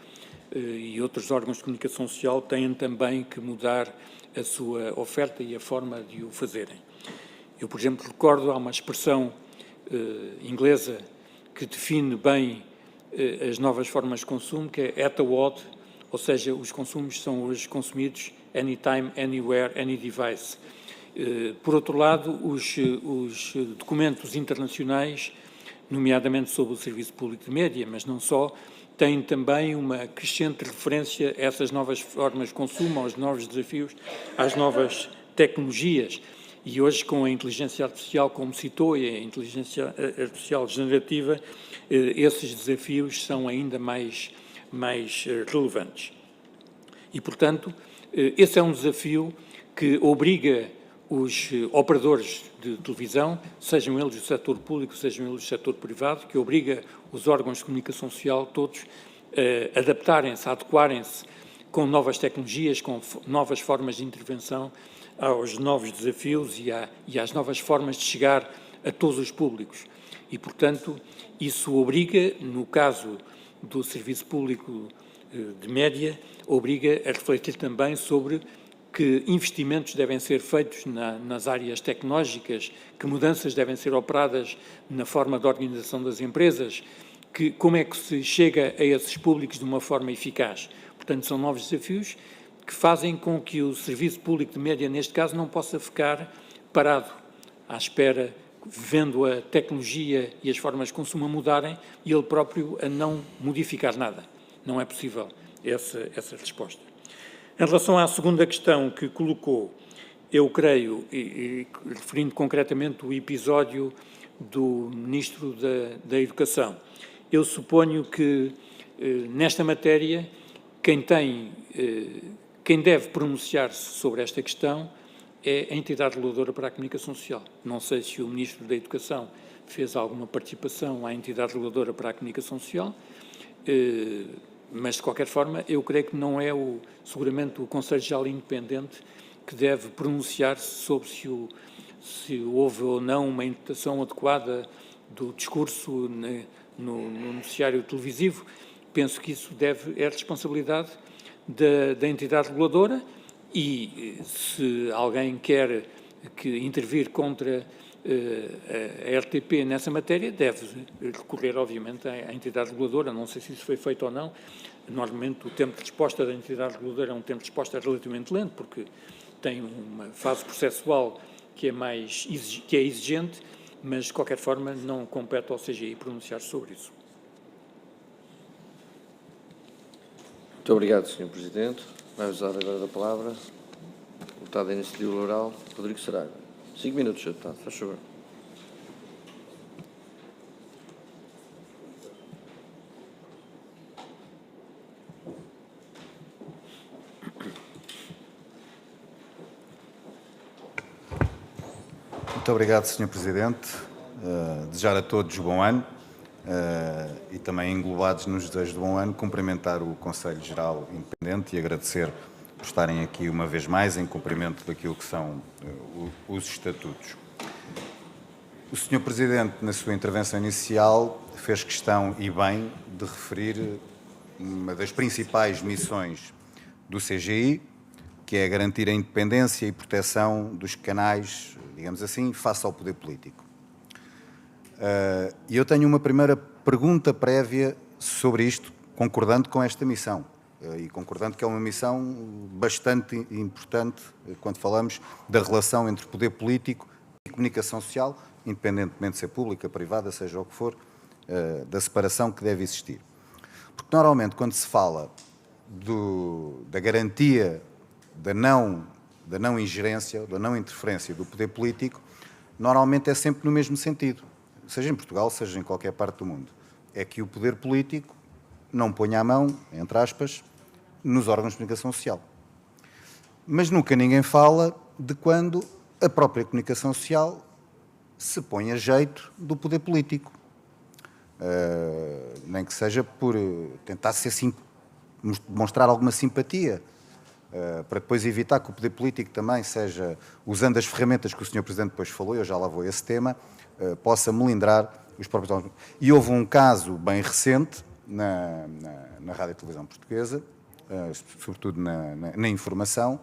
e outros órgãos de comunicação social têm também que mudar a sua oferta e a forma de o fazerem. Eu, por exemplo, recordo, há uma expressão inglesa que define bem as novas formas de consumo, que é at a what, ou seja, os consumos são hoje consumidos anytime, anywhere, any device. Por outro lado, os documentos internacionais, nomeadamente sobre o Serviço Público de Média, mas não só, têm também uma crescente referência a essas novas formas de consumo, aos novos desafios, às novas tecnologias. E hoje, com a inteligência artificial, como citou, e a inteligência artificial generativa, esses desafios são ainda mais relevantes. E, portanto, esse é um desafio que obriga os operadores de televisão, sejam eles do setor público, sejam eles do setor privado, que obriga os órgãos de comunicação social todos a adaptarem-se, a adequarem-se com novas tecnologias, com novas formas de intervenção aos novos desafios e às novas formas de chegar a todos os públicos. E, portanto, isso obriga, no caso do Serviço Público de Média, obriga a refletir também sobre que investimentos devem ser feitos nas áreas tecnológicas, que mudanças devem ser operadas na forma de organização das empresas, como é que se chega a esses públicos de uma forma eficaz. Portanto, são novos desafios que fazem com que o Serviço Público de Média, neste caso, não possa ficar parado, à espera, vendo a tecnologia e as formas de consumo a mudarem e ele próprio a não modificar nada. Não é possível essa resposta. Em relação à segunda questão que colocou, eu creio, e referindo concretamente o episódio do Ministro da Educação, eu suponho que, nesta matéria, quem deve pronunciar-se sobre esta questão é a entidade reguladora para a comunicação social. Não sei se o Ministro da Educação fez alguma participação à entidade reguladora para a comunicação social, mas, de qualquer forma, eu creio que não é seguramente o Conselho Geral Independente que deve pronunciar-se sobre se houve ou não uma interpretação adequada do discurso no noticiário televisivo. Penso que isso é responsabilidade da entidade reguladora e se alguém quer intervir contra a RTP nessa matéria, deve recorrer, obviamente, à entidade reguladora. Não sei se isso foi feito ou não. Normalmente, o tempo de resposta da entidade reguladora é um tempo de resposta relativamente lento, porque tem uma fase processual que é exigente, mas, de qualquer forma, não compete ao CGI pronunciar-se sobre isso. Muito obrigado, Sr. Presidente. Vai usar agora da palavra o deputado da Iniciativa Liberal, Rodrigo Saraiva. 5 minutos, Sr. Deputado, faz favor. Muito obrigado, Sr. Presidente. Desejar a todos bom ano e também englobados nos desejos de bom ano, cumprimentar o Conselho Geral Independente e agradecer por estarem aqui uma vez mais em cumprimento daquilo que são os estatutos. O Sr. Presidente, na sua intervenção inicial, fez questão, e bem, de referir uma das principais missões do CGI, que é garantir a independência e proteção dos canais, digamos assim, face ao poder político. E eu tenho uma primeira pergunta prévia sobre isto, concordando com esta missão, e concordando que é uma missão bastante importante quando falamos da relação entre poder político e comunicação social, independentemente de ser pública, privada, seja o que for, da separação que deve existir. Porque normalmente quando se fala da garantia da não ingerência, da não interferência do poder político, normalmente é sempre no mesmo sentido, seja em Portugal, seja em qualquer parte do mundo. É que o poder político não ponha a mão, entre aspas, nos órgãos de comunicação social. Mas nunca ninguém fala de quando a própria comunicação social se põe a jeito do poder político. Nem que seja por tentar demonstrar alguma simpatia, para depois evitar que o poder político também seja, usando as ferramentas que o Sr. Presidente depois falou, eu já lá vou a esse tema, possa melindrar os próprios órgãos. E houve um caso bem recente na Rádio e Televisão Portuguesa, sobretudo na informação,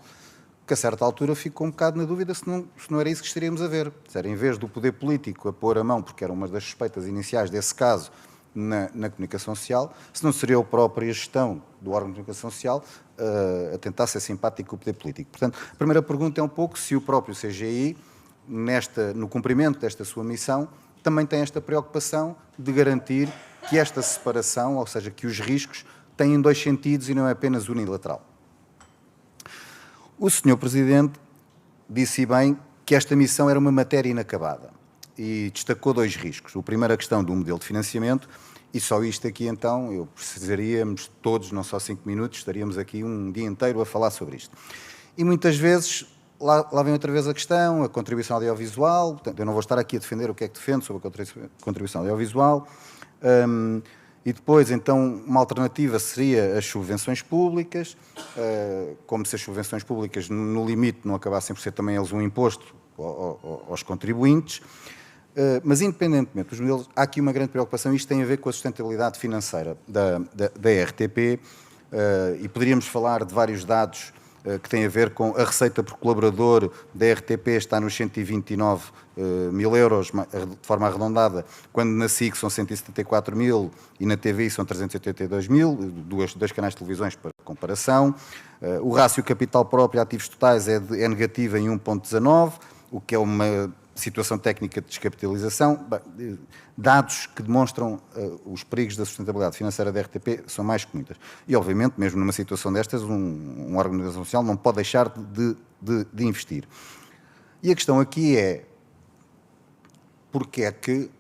que a certa altura ficou um bocado na dúvida se não era isso que estaríamos a ver. Se era, em vez do poder político a pôr a mão, porque era uma das suspeitas iniciais desse caso, na comunicação social, se não seria a própria gestão do órgão de comunicação social a tentar ser simpático com o poder político. Portanto, a primeira pergunta é um pouco se o próprio CGI, no cumprimento desta sua missão, também tem esta preocupação de garantir que esta separação, ou seja, que os riscos têm dois sentidos e não é apenas unilateral. O Sr. Presidente disse bem que esta missão era uma matéria inacabada e destacou dois riscos. O primeiro, a questão do modelo de financiamento, e só isto aqui então, precisaríamos todos, não só 5 minutos, estaríamos aqui um dia inteiro a falar sobre isto. E muitas vezes, lá vem outra vez a questão, a contribuição audiovisual, portanto, eu não vou estar aqui a defender o que é que defendo sobre a contribuição audiovisual, e depois, então, uma alternativa seria as subvenções públicas, como se as subvenções públicas, no limite, não acabassem por ser também eles um imposto aos contribuintes. Mas, independentemente dos modelos, há aqui uma grande preocupação, isto tem a ver com a sustentabilidade financeira da RTP, e poderíamos falar de vários dados que têm a ver com a receita por colaborador da RTP está nos 129 mil euros, de forma arredondada, quando na SIC são 174 mil e na TVI são 382 mil, dois canais de televisões para comparação. O rácio capital próprio ativos totais é negativo em 1,19, o que é uma situação técnica de descapitalização. Dados que demonstram os perigos da sustentabilidade financeira da RTP são mais que muitas. E, obviamente, mesmo numa situação destas, um órgão de comunicação social não pode deixar de investir. E a questão aqui é porque é que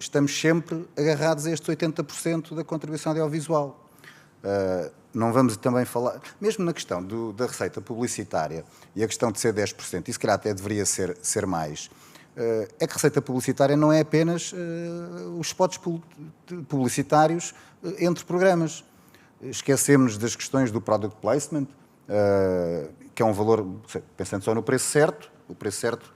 estamos sempre agarrados a estes 80% da contribuição audiovisual. Não vamos também falar, mesmo na questão da receita publicitária e a questão de ser 10%, e se calhar até deveria ser mais, é que a receita publicitária não é apenas os spots publicitários entre programas. Esquecemos das questões do product placement, que é um valor, pensando só no preço certo, o preço certo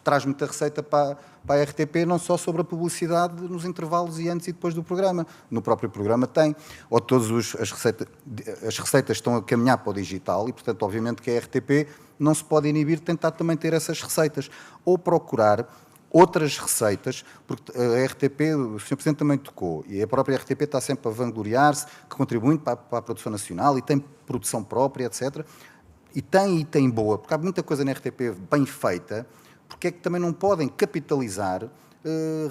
traz muita receita para a RTP, não só sobre a publicidade nos intervalos e antes e depois do programa. No próprio programa tem. Ou todas as receitas estão a caminhar para o digital e, portanto, obviamente que a RTP não se pode inibir de tentar também ter essas receitas. Ou procurar outras receitas, porque a RTP, o Sr. Presidente também tocou, e a própria RTP está sempre a vangloriar-se, que contribui muito para a produção nacional e tem produção própria, etc. E tem boa, porque há muita coisa na RTP bem feita, porque é que também não podem capitalizar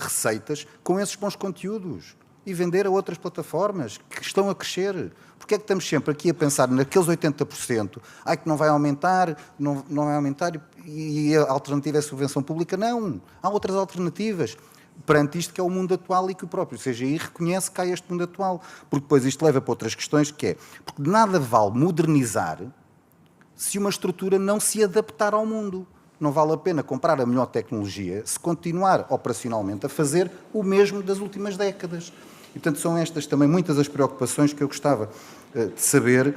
receitas com esses bons conteúdos e vender a outras plataformas que estão a crescer? Porque é que estamos sempre aqui a pensar naqueles 80%, que não vai aumentar, não vai aumentar, e a alternativa é a subvenção pública? Não, há outras alternativas perante isto que é o mundo atual e que o próprio CGI reconhece que há este mundo atual, porque depois isto leva para outras questões, que é, porque de nada vale modernizar se uma estrutura não se adaptar ao mundo. Não vale a pena comprar a melhor tecnologia se continuar operacionalmente a fazer o mesmo das últimas décadas. E, portanto, são estas também muitas as preocupações que eu gostava de saber,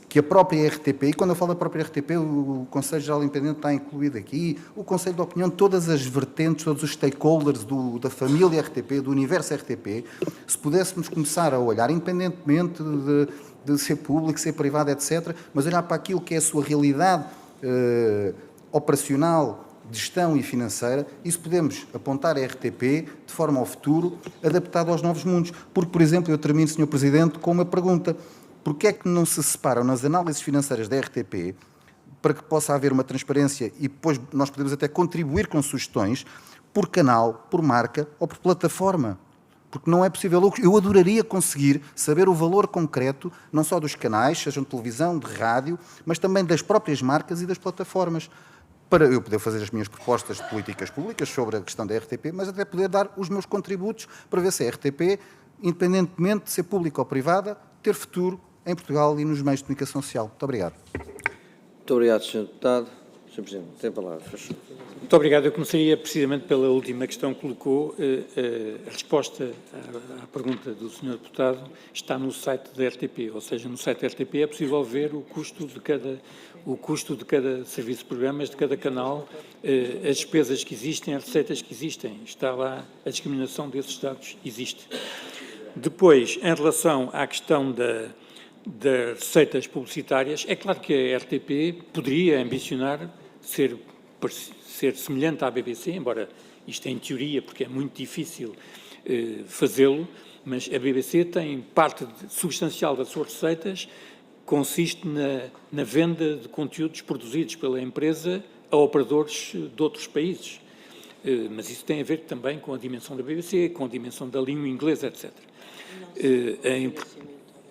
que a própria RTP, e quando eu falo da própria RTP, o Conselho Geral Independente está incluído aqui, o Conselho de Opinião, todas as vertentes, todos os stakeholders da família RTP, do universo RTP, se pudéssemos começar a olhar, independentemente de ser público, ser privado, etc., mas olhar para aquilo que é a sua realidade operacional, de gestão e financeira, e se podemos apontar a RTP de forma ao futuro, adaptado aos novos mundos. Porque, por exemplo, eu termino, Sr. Presidente, com uma pergunta. Porquê é que não se separam nas análises financeiras da RTP para que possa haver uma transparência e depois nós podemos até contribuir com sugestões por canal, por marca ou por plataforma? Porque não é possível. Eu adoraria conseguir saber o valor concreto, não só dos canais, sejam de televisão, de rádio, mas também das próprias marcas e das plataformas, para eu poder fazer as minhas propostas de políticas públicas sobre a questão da RTP, mas até poder dar os meus contributos para ver se a RTP, independentemente de ser pública ou privada, ter futuro em Portugal e nos meios de comunicação social. Muito obrigado. Muito obrigado, Sr. Deputado. Sr. Presidente, tem a palavra. Muito obrigado. Eu começaria precisamente pela última questão que colocou. A resposta à pergunta do Sr. Deputado está no site da RTP, ou seja, no site da RTP é possível ver o custo de cada serviço de programas, de cada canal, as despesas que existem, as receitas que existem. Está lá, a discriminação desses dados existe. Depois, em relação à questão das receitas publicitárias, é claro que a RTP poderia ambicionar ser semelhante à BBC, embora isto é em teoria, porque é muito difícil fazê-lo, mas a BBC tem parte substancial das suas receitas consiste na venda de conteúdos produzidos pela empresa a operadores de outros países. Mas isso tem a ver também com a dimensão da BBC, com a dimensão da língua inglesa, etc.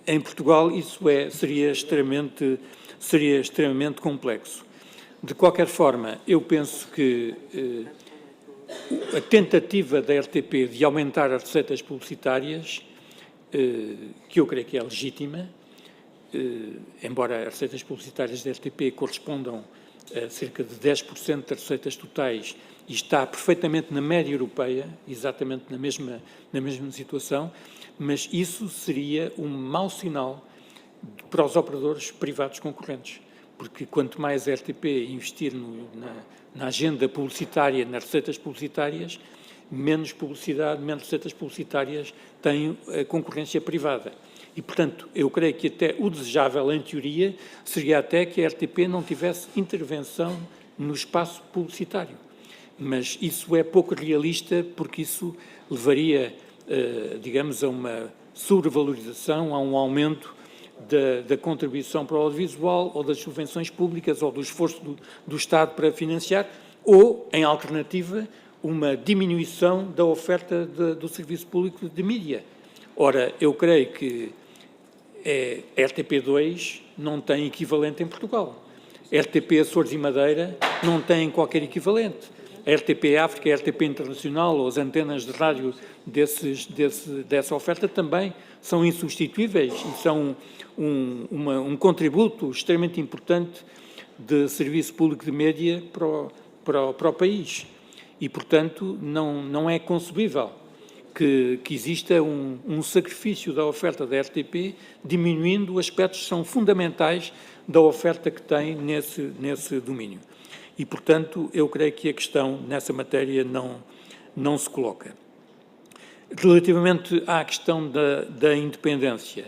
Em Portugal isso seria extremamente complexo. De qualquer forma, eu penso que a tentativa da RTP de aumentar as receitas publicitárias, que eu creio que é legítima, embora as receitas publicitárias da RTP correspondam a cerca de 10% das receitas totais e está perfeitamente na média europeia, exatamente na mesma situação, mas isso seria um mau sinal para os operadores privados concorrentes, porque quanto mais a RTP investir na agenda publicitária, nas receitas publicitárias, menos publicidade, menos receitas publicitárias tem a concorrência privada. E, portanto, eu creio que até o desejável, em teoria, seria até que a RTP não tivesse intervenção no espaço publicitário. Mas isso é pouco realista, porque isso levaria, digamos, a uma sobrevalorização, a um aumento da contribuição para o audiovisual, ou das subvenções públicas, ou do esforço do Estado para financiar, ou, em alternativa, uma diminuição da oferta do serviço público de mídia. Ora, eu creio que a RTP2 não tem equivalente em Portugal. A RTP Açores e Madeira não tem qualquer equivalente. A RTP África, a RTP Internacional ou as antenas de rádio dessa oferta também são insubstituíveis e são um contributo extremamente importante de serviço público de média para o país. E, portanto, não é concebível que exista um sacrifício da oferta da RTP, diminuindo aspectos que são fundamentais da oferta que tem nesse domínio. e, portanto, eu creio que a questão nessa matéria não se coloca. Relativamente à questão da independência,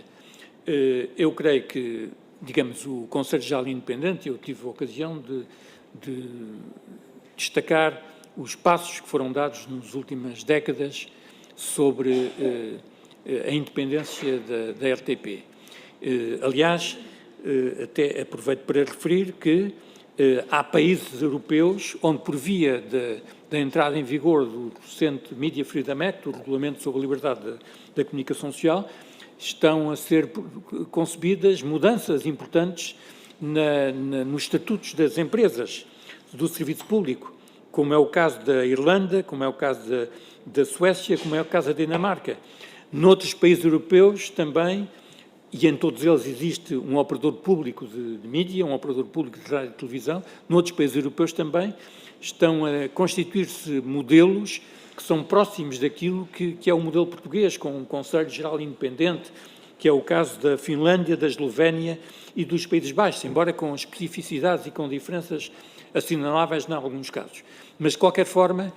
eu creio que, digamos, o Conselho Geral Independente, eu tive a ocasião de destacar os passos que foram dados nas últimas décadas sobre a independência da RTP. Aliás, até aproveito para referir que há países europeus onde, por via da entrada em vigor do recente Media Freedom Act, o Regulamento sobre a Liberdade da Comunicação Social, estão a ser concebidas mudanças importantes nos estatutos das empresas do serviço público, como é o caso da Irlanda, como é o caso da Suécia, como é o caso da Dinamarca. Noutros países europeus também, e em todos eles existe um operador público de mídia, um operador público de rádio e televisão, noutros países europeus também estão a constituir-se modelos que são próximos daquilo que é o modelo português, com um Conselho Geral Independente, que é o caso da Finlândia, da Eslovénia e dos Países Baixos, embora com especificidades e com diferenças assinaláveis em alguns casos. Mas, de qualquer forma,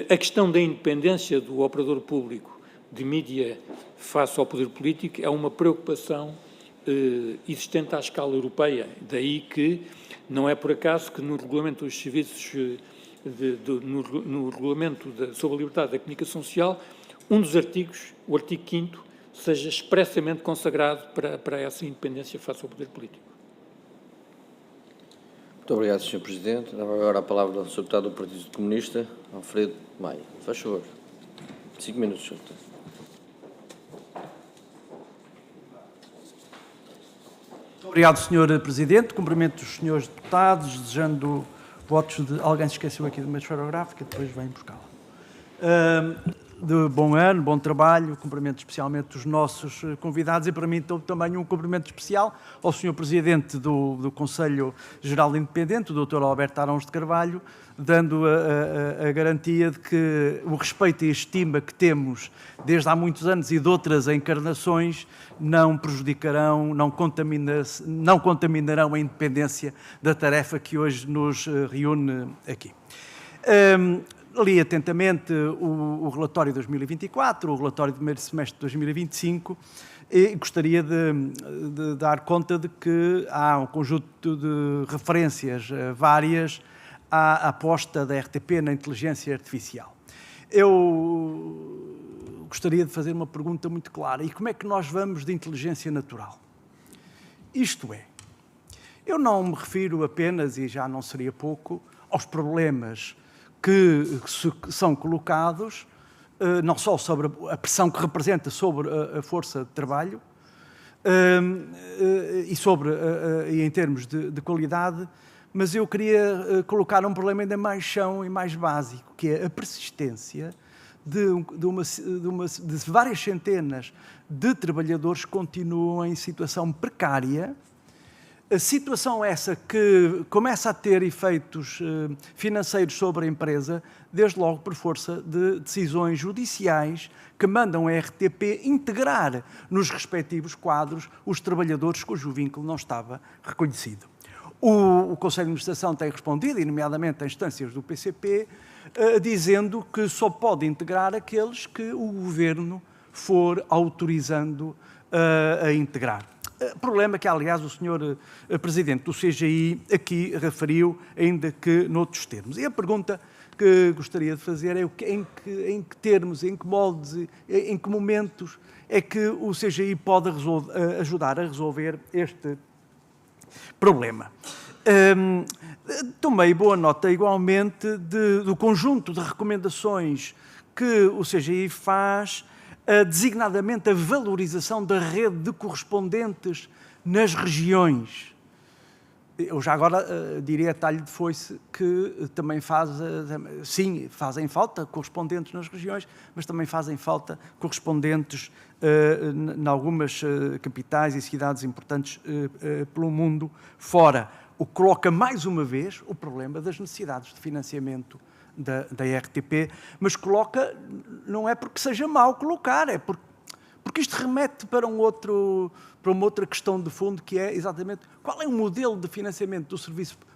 a questão da independência do operador público de mídia face ao poder político é uma preocupação existente à escala europeia. Daí que não é por acaso que no regulamento dos serviços, no regulamento sobre a liberdade da comunicação social, um dos artigos, o artigo 5º, seja expressamente consagrado para essa independência face ao poder político. Muito obrigado, Sr. Presidente. Dava agora a palavra ao Sr. Deputado do Partido Comunista, Alfredo Maia. Faz favor. 5 minutos, Sr. Deputado. Muito obrigado, Sr. Presidente. Cumprimento os senhores deputados, desejando votos de... Alguém se esqueceu aqui de uma esferográfica, depois vem buscá-la. De bom ano, bom trabalho, cumprimento especialmente os nossos convidados e, para mim, também um cumprimento especial ao Sr. Presidente do Conselho Geral Independente, o Dr. Alberto Arões de Carvalho, dando a garantia de que o respeito e a estima que temos desde há muitos anos e de outras encarnações não prejudicarão, não contaminarão a independência da tarefa que hoje nos reúne aqui. Li atentamente o relatório de 2024, o relatório do primeiro semestre de 2025 e gostaria de dar conta de que há um conjunto de referências várias à aposta da RTP na inteligência artificial. Eu gostaria de fazer uma pergunta muito clara. E como é que nós vamos de inteligência natural? Isto é, eu não me refiro apenas, e já não seria pouco, aos problemas que são colocados, não só sobre a pressão que representa sobre a força de trabalho e em termos de qualidade, mas eu queria colocar um problema ainda mais chão e mais básico, que é a persistência de várias centenas de trabalhadores que continuam em situação precária. A situação essa que começa a ter efeitos financeiros sobre a empresa, desde logo por força de decisões judiciais que mandam a RTP integrar nos respectivos quadros os trabalhadores cujo vínculo não estava reconhecido. O Conselho de Administração tem respondido, e nomeadamente a instâncias do PCP, dizendo que só pode integrar aqueles que o Governo for autorizando a integrar. Problema que, aliás, o Sr. Presidente do CGI aqui referiu, ainda que noutros termos. E a pergunta que gostaria de fazer é em que termos, em que moldes, em que momentos é que o CGI pode ajudar a resolver este problema. Tomei boa nota, igualmente, do conjunto de recomendações que o CGI faz, designadamente a valorização da rede de correspondentes nas regiões. Eu já agora diria a talho de foice que também sim, fazem falta correspondentes nas regiões, mas também fazem falta correspondentes em algumas capitais e cidades importantes pelo mundo fora, o que coloca mais uma vez o problema das necessidades de financiamento da RTP, mas coloca, não é porque seja mau colocar, é porque isto remete para uma outra questão de fundo, que é exatamente qual é o modelo de financiamento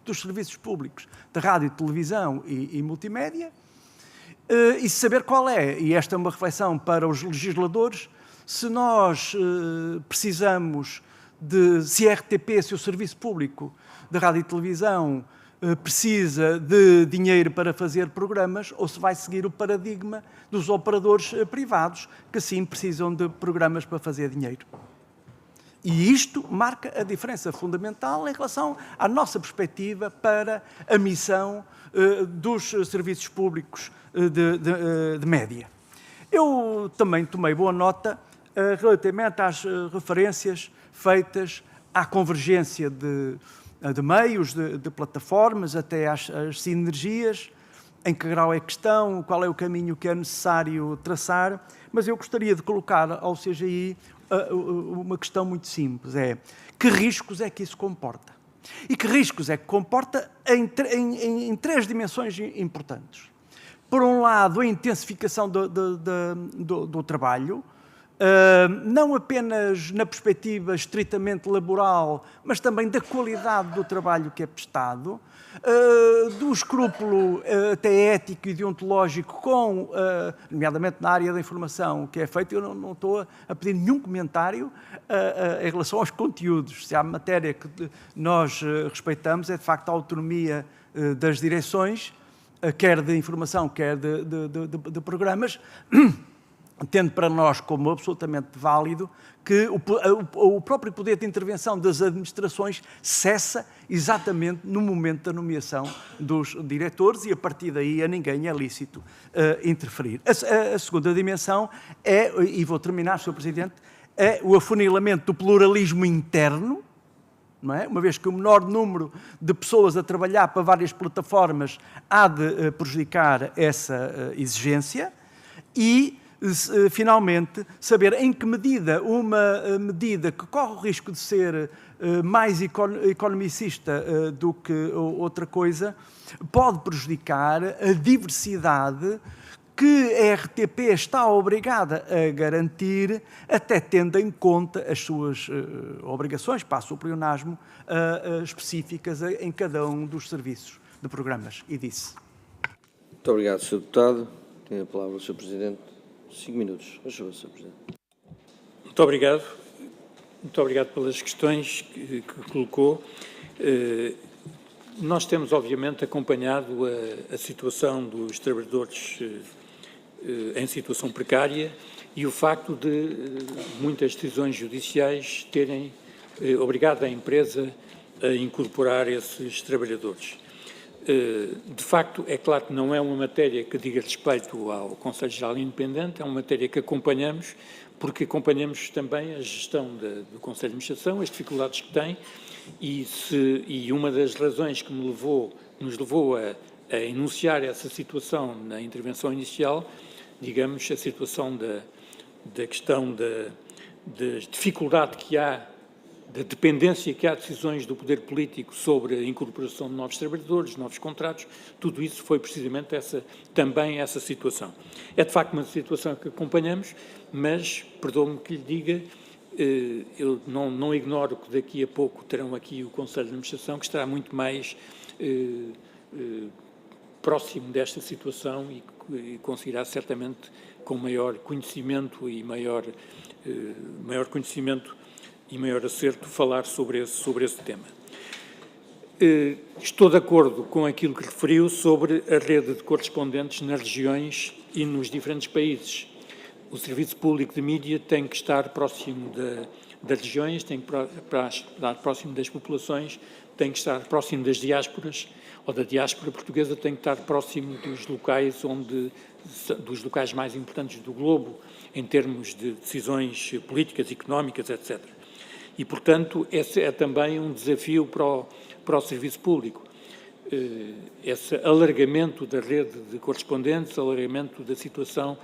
do dos serviços públicos de rádio, televisão e multimédia, e saber qual é, e esta é uma reflexão para os legisladores, se nós precisamos se a RTP, se o serviço público de rádio e televisão precisa de dinheiro para fazer programas, ou se vai seguir o paradigma dos operadores privados, que sim precisam de programas para fazer dinheiro. E isto marca a diferença fundamental em relação à nossa perspectiva para a missão dos serviços públicos de média. Eu também tomei boa nota relativamente às referências feitas à convergência de meios, de plataformas, até às sinergias, em que grau é questão, qual é o caminho que é necessário traçar, mas eu gostaria de colocar ao CGI uma questão muito simples, é que riscos é que isso comporta? E que riscos é que comporta em três dimensões importantes. Por um lado, a intensificação do trabalho, não apenas na perspectiva estritamente laboral, mas também da qualidade do trabalho que é prestado, do escrúpulo até ético e deontológico nomeadamente na área da informação, que é feito. Eu não estou a pedir nenhum comentário em relação aos conteúdos. Se há matéria que nós respeitamos, é de facto a autonomia das direções, quer de informação, quer de programas, tendo para nós como absolutamente válido que o próprio poder de intervenção das administrações cessa exatamente no momento da nomeação dos diretores e, a partir daí, a ninguém é lícito interferir. A segunda dimensão é, e vou terminar, Sr. Presidente, é o afunilamento do pluralismo interno, não é? Uma vez que o menor número de pessoas a trabalhar para várias plataformas há de prejudicar essa exigência e, finalmente, saber em que medida uma medida que corre o risco de ser mais economicista do que outra coisa pode prejudicar a diversidade que a RTP está obrigada a garantir, até tendo em conta as suas obrigações, passo o pleonasmo, específicas em cada um dos serviços de programas. E disse. Muito obrigado, Sr. Deputado. Tem a palavra o Sr. Presidente. 5 minutos. Ajuda, Sr. Presidente. Muito obrigado. Muito obrigado pelas questões que colocou. Nós temos, obviamente, acompanhado a situação dos trabalhadores em situação precária e o facto de muitas decisões judiciais terem obrigado a empresa a incorporar esses trabalhadores. De facto, é claro que não é uma matéria que diga respeito ao Conselho Geral Independente, é uma matéria que acompanhamos, porque acompanhamos também a gestão do Conselho de Administração, as dificuldades que tem, e uma das razões que nos levou a enunciar essa situação na intervenção inicial, digamos, a situação da questão da dificuldade que há, da dependência que há de decisões do poder político sobre a incorporação de novos trabalhadores, novos contratos, tudo isso foi precisamente também essa situação. É de facto uma situação que acompanhamos, mas, perdoe-me que lhe diga, eu não ignoro que daqui a pouco terão aqui o Conselho de Administração, que estará muito mais próximo desta situação e conseguirá certamente com maior conhecimento e maior conhecimento e maior acerto falar sobre esse tema. Estou de acordo com aquilo que referiu sobre a rede de correspondentes nas regiões e nos diferentes países. O Serviço Público de Mídia tem que estar próximo das regiões, tem que estar próximo das populações, tem que estar próximo das diásporas, ou da diáspora portuguesa, tem que estar próximo dos locais dos locais mais importantes do globo, em termos de decisões políticas, económicas, etc. E, portanto, esse é também um desafio para o serviço público. Esse alargamento da rede de correspondentes, alargamento da situação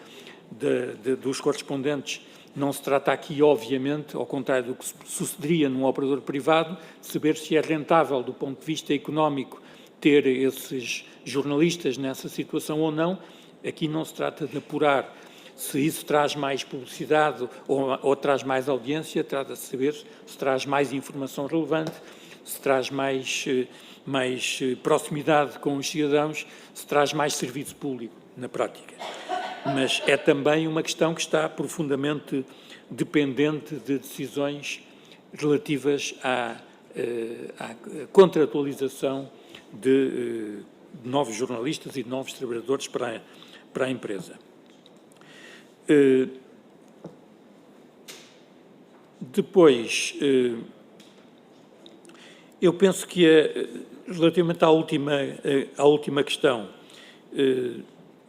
dos correspondentes. Não se trata aqui, obviamente, ao contrário do que sucederia num operador privado, de saber se é rentável do ponto de vista económico ter esses jornalistas nessa situação ou não. Aqui não se trata de apurar se isso traz mais publicidade ou traz mais audiência, trata-se de saber se traz mais informação relevante, se traz mais proximidade com os cidadãos, se traz mais serviço público na prática. Mas é também uma questão que está profundamente dependente de decisões relativas à contratualização de novos jornalistas e de novos trabalhadores para a empresa. Depois, eu penso que, relativamente à última questão,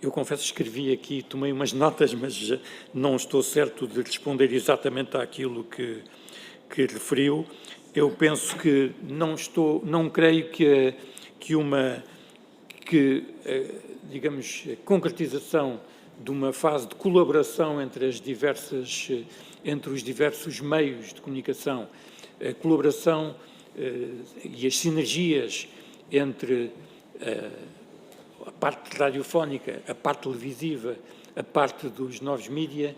eu confesso que escrevi aqui, tomei umas notas, mas não estou certo de responder exatamente àquilo que referiu. Eu penso que não creio digamos, a concretização de uma fase de colaboração entre os diversos meios de comunicação, a colaboração e as sinergias entre a parte radiofónica, a parte televisiva, a parte dos novos mídia,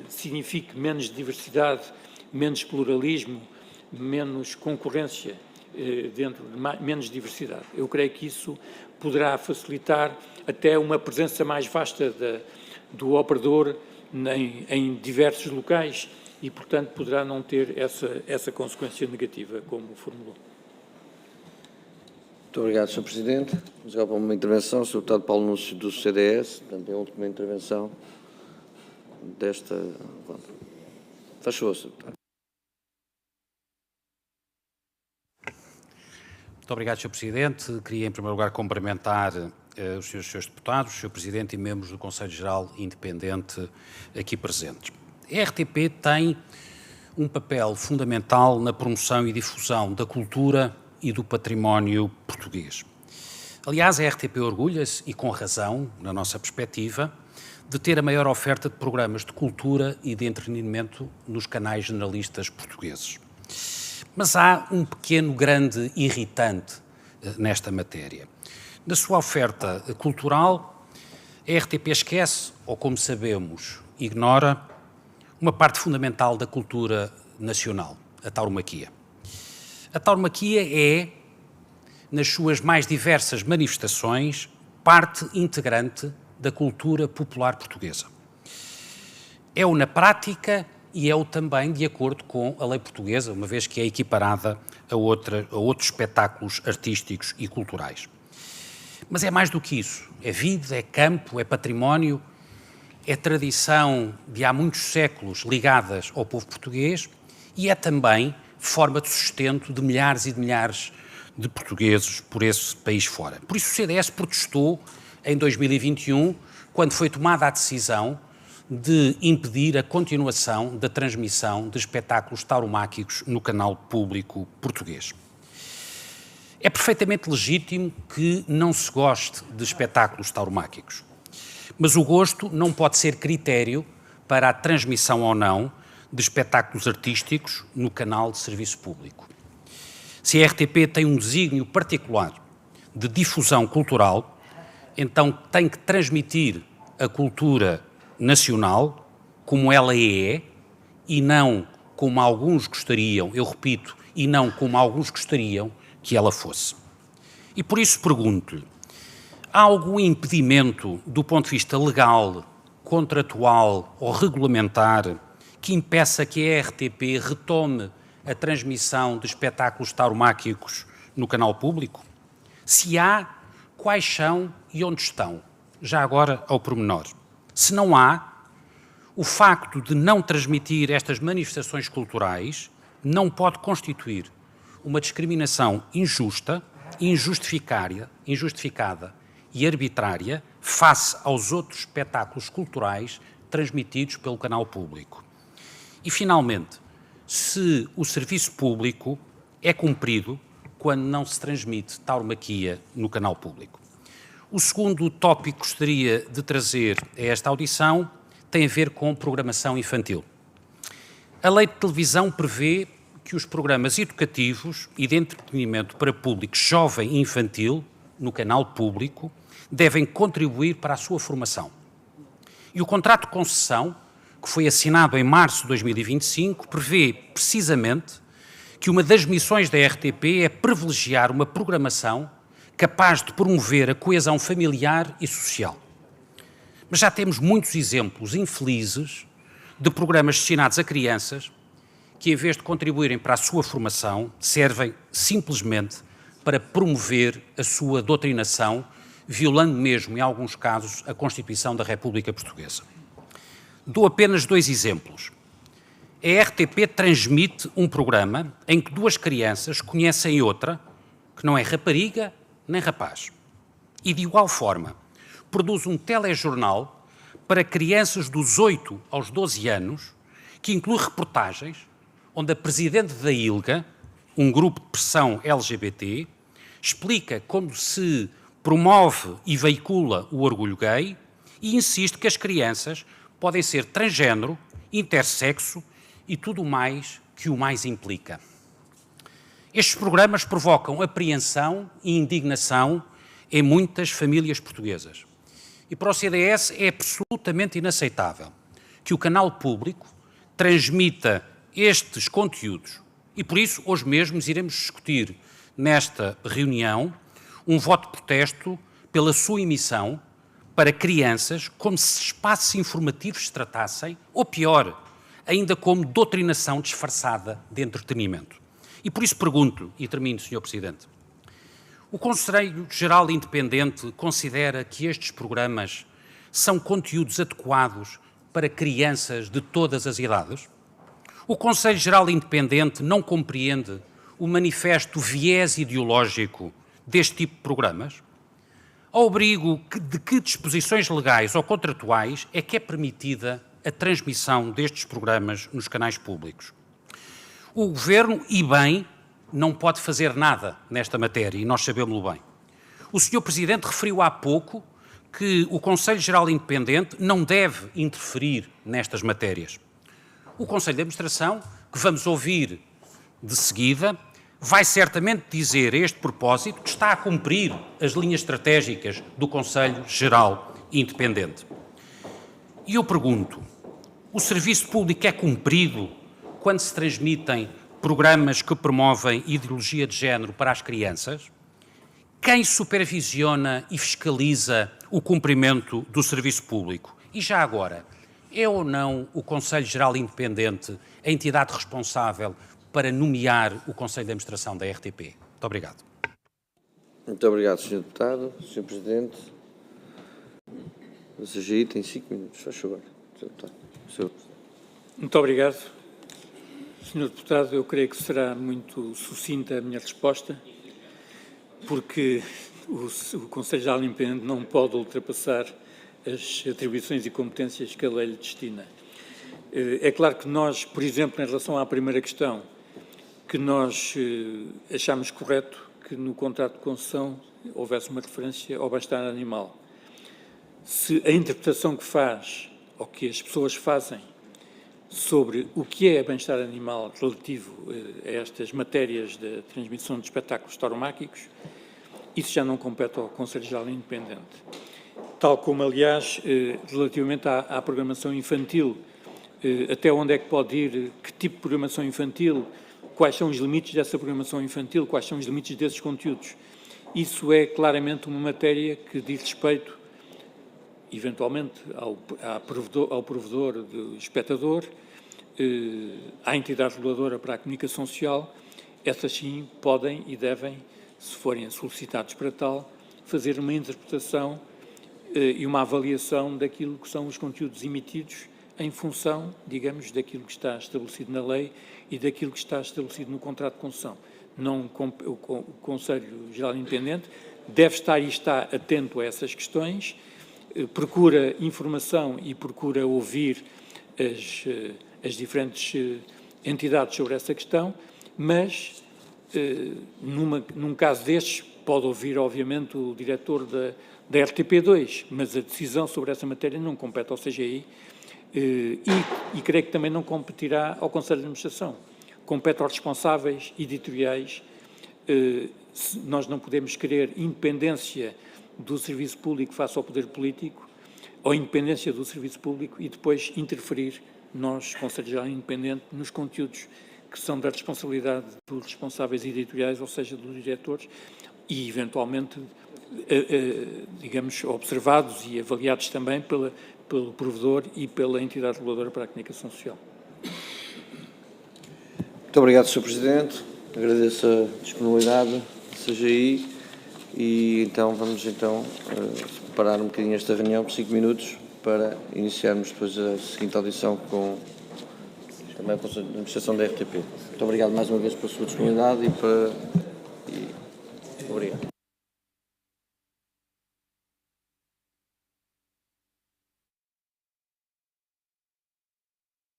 signifique menos diversidade, menos pluralismo, menos concorrência, menos diversidade. Eu creio que isso poderá facilitar até uma presença mais vasta do operador em diversos locais e, portanto, poderá não ter essa consequência negativa, como formulou. Muito obrigado, Sr. Presidente. Vamos agora para uma intervenção, o Sr. Deputado Paulo Núncio, do CDS, portanto, é a última intervenção desta... Faz favor, Sr. Deputado. Muito obrigado, Sr. Presidente. Queria, em primeiro lugar, cumprimentar os senhores deputados, o Sr. Presidente e membros do Conselho Geral Independente aqui presentes. A RTP tem um papel fundamental na promoção e difusão da cultura e do património português. Aliás, a RTP orgulha-se, e com razão, na nossa perspectiva, de ter a maior oferta de programas de cultura e de entretenimento nos canais generalistas portugueses. Mas há um pequeno grande irritante nesta matéria. Na sua oferta cultural, a RTP esquece, ou como sabemos, ignora, uma parte fundamental da cultura nacional, a tauromaquia. A tauromaquia é, nas suas mais diversas manifestações, parte integrante da cultura popular portuguesa. É-o na prática e é-o também de acordo com a lei portuguesa, uma vez que é equiparada a outros espetáculos artísticos e culturais. Mas é mais do que isso. É vida, é campo, é património, é tradição de há muitos séculos ligadas ao povo português e é também forma de sustento de milhares e de milhares de portugueses por esse país fora. Por isso o CDS protestou em 2021, quando foi tomada a decisão de impedir a continuação da transmissão de espetáculos tauromáquicos no canal público português. É perfeitamente legítimo que não se goste de espetáculos tauromáquicos, mas o gosto não pode ser critério para a transmissão ou não de espetáculos artísticos no canal de serviço público. Se a RTP tem um desígnio particular de difusão cultural, então tem que transmitir a cultura nacional como ela é e não como alguns gostariam, eu repito, e não como alguns gostariam que ela fosse. E por isso pergunto-lhe, há algum impedimento do ponto de vista legal, contratual ou regulamentar que impeça que a RTP retome a transmissão de espetáculos tauromáquicos no canal público? Se há, quais são e onde estão? Já agora ao pormenor. Se não há, o facto de não transmitir estas manifestações culturais não pode constituir uma discriminação injusta, injustificada e arbitrária face aos outros espetáculos culturais transmitidos pelo canal público. E, finalmente, se o serviço público é cumprido quando não se transmite tauromaquia no canal público. O segundo tópico que gostaria de trazer a esta audição tem a ver com programação infantil. A lei de televisão prevê que os programas educativos e de entretenimento para público jovem e infantil, no canal público, devem contribuir para a sua formação. E o contrato de concessão, que foi assinado em março de 2025, prevê precisamente que uma das missões da RTP é privilegiar uma programação capaz de promover a coesão familiar e social. Mas já temos muitos exemplos infelizes de programas destinados a crianças que, em vez de contribuírem para a sua formação, servem simplesmente para promover a sua doutrinação, violando mesmo, em alguns casos, a Constituição da República Portuguesa. Dou apenas 2 exemplos. A RTP transmite um programa em que 2 crianças conhecem outra, que não é rapariga nem rapaz. E, de igual forma, produz um telejornal para crianças dos 8 aos 12 anos, que inclui reportagens onde a presidente da ILGA, um grupo de pressão LGBT, explica como se promove e veicula o orgulho gay e insiste que as crianças podem ser transgénero, intersexo e tudo mais que o mais implica. Estes programas provocam apreensão e indignação em muitas famílias portuguesas. E para o CDS é absolutamente inaceitável que o canal público transmita estes conteúdos. E por isso, hoje mesmo, iremos discutir nesta reunião um voto de protesto pela sua emissão para crianças, como se espaços informativos se tratassem, ou pior, ainda como doutrinação disfarçada de entretenimento. E por isso pergunto, e termino, Sr. Presidente, o Conselho Geral Independente considera que estes programas são conteúdos adequados para crianças de todas as idades? O Conselho Geral Independente não compreende o manifesto viés ideológico deste tipo de programas? Ao abrigo de que disposições legais ou contratuais é que é permitida a transmissão destes programas nos canais públicos? O Governo, e bem, não pode fazer nada nesta matéria, e nós sabemos-lo bem. O Sr. Presidente referiu há pouco que o Conselho Geral Independente não deve interferir nestas matérias. O Conselho de Administração, que vamos ouvir de seguida, vai certamente dizer a este propósito que está a cumprir as linhas estratégicas do Conselho Geral Independente. E eu pergunto, o serviço público é cumprido quando se transmitem programas que promovem ideologia de género para as crianças? Quem supervisiona e fiscaliza o cumprimento do serviço público? E já agora, é ou não o Conselho Geral Independente a entidade responsável para nomear o Conselho de Administração da RTP? Muito obrigado. Muito obrigado, Sr. Deputado. Sr. Presidente, o CGI tem 5 minutos, faz favor. Sr. Deputado. Muito obrigado. Sr. Deputado, eu creio que será muito sucinta a minha resposta, porque o Conselho Geral Independente não pode ultrapassar as atribuições e competências que a lei lhe destina. É claro que nós, por exemplo, em relação à primeira questão, que nós achamos correto que no contrato de concessão houvesse uma referência ao bem-estar animal. Se a interpretação que faz, ou que as pessoas fazem, sobre o que é bem-estar animal relativo a estas matérias de transmissão de espetáculos tauromáquicos, isso já não compete ao Conselho Geral Independente. Tal como, aliás, relativamente à programação infantil, até onde é que pode ir, que tipo de programação infantil, quais são os limites dessa programação infantil, quais são os limites desses conteúdos. Isso é claramente uma matéria que diz respeito, eventualmente, ao provedor do espectador, à entidade reguladora para a comunicação social. Essas sim podem e devem, se forem solicitados para tal, fazer uma interpretação e uma avaliação daquilo que são os conteúdos emitidos em função, digamos, daquilo que está estabelecido na lei e daquilo que está estabelecido no contrato de concessão. O Conselho Geral Independente deve estar e está atento a essas questões, procura informação e procura ouvir as diferentes entidades sobre essa questão, mas num caso destes pode ouvir, obviamente, o diretor da RTP2, mas a decisão sobre essa matéria não compete ao CGI e creio que também não competirá ao Conselho de Administração. Compete aos responsáveis editoriais. Nós não podemos querer independência do serviço público face ao poder político, ou independência do serviço público e depois interferir, nós, Conselho Geral Independente, nos conteúdos que são da responsabilidade dos responsáveis editoriais, ou seja, dos diretores, e eventualmente, digamos, observados e avaliados também pelo provedor e pela entidade reguladora para a comunicação social. Muito obrigado, Sr. Presidente. Agradeço a disponibilidade da CGI e então vamos parar um bocadinho esta reunião por 5 minutos para iniciarmos depois a seguinte audição com também a Conselho de Administração da RTP. Muito obrigado mais uma vez pela sua disponibilidade obrigado.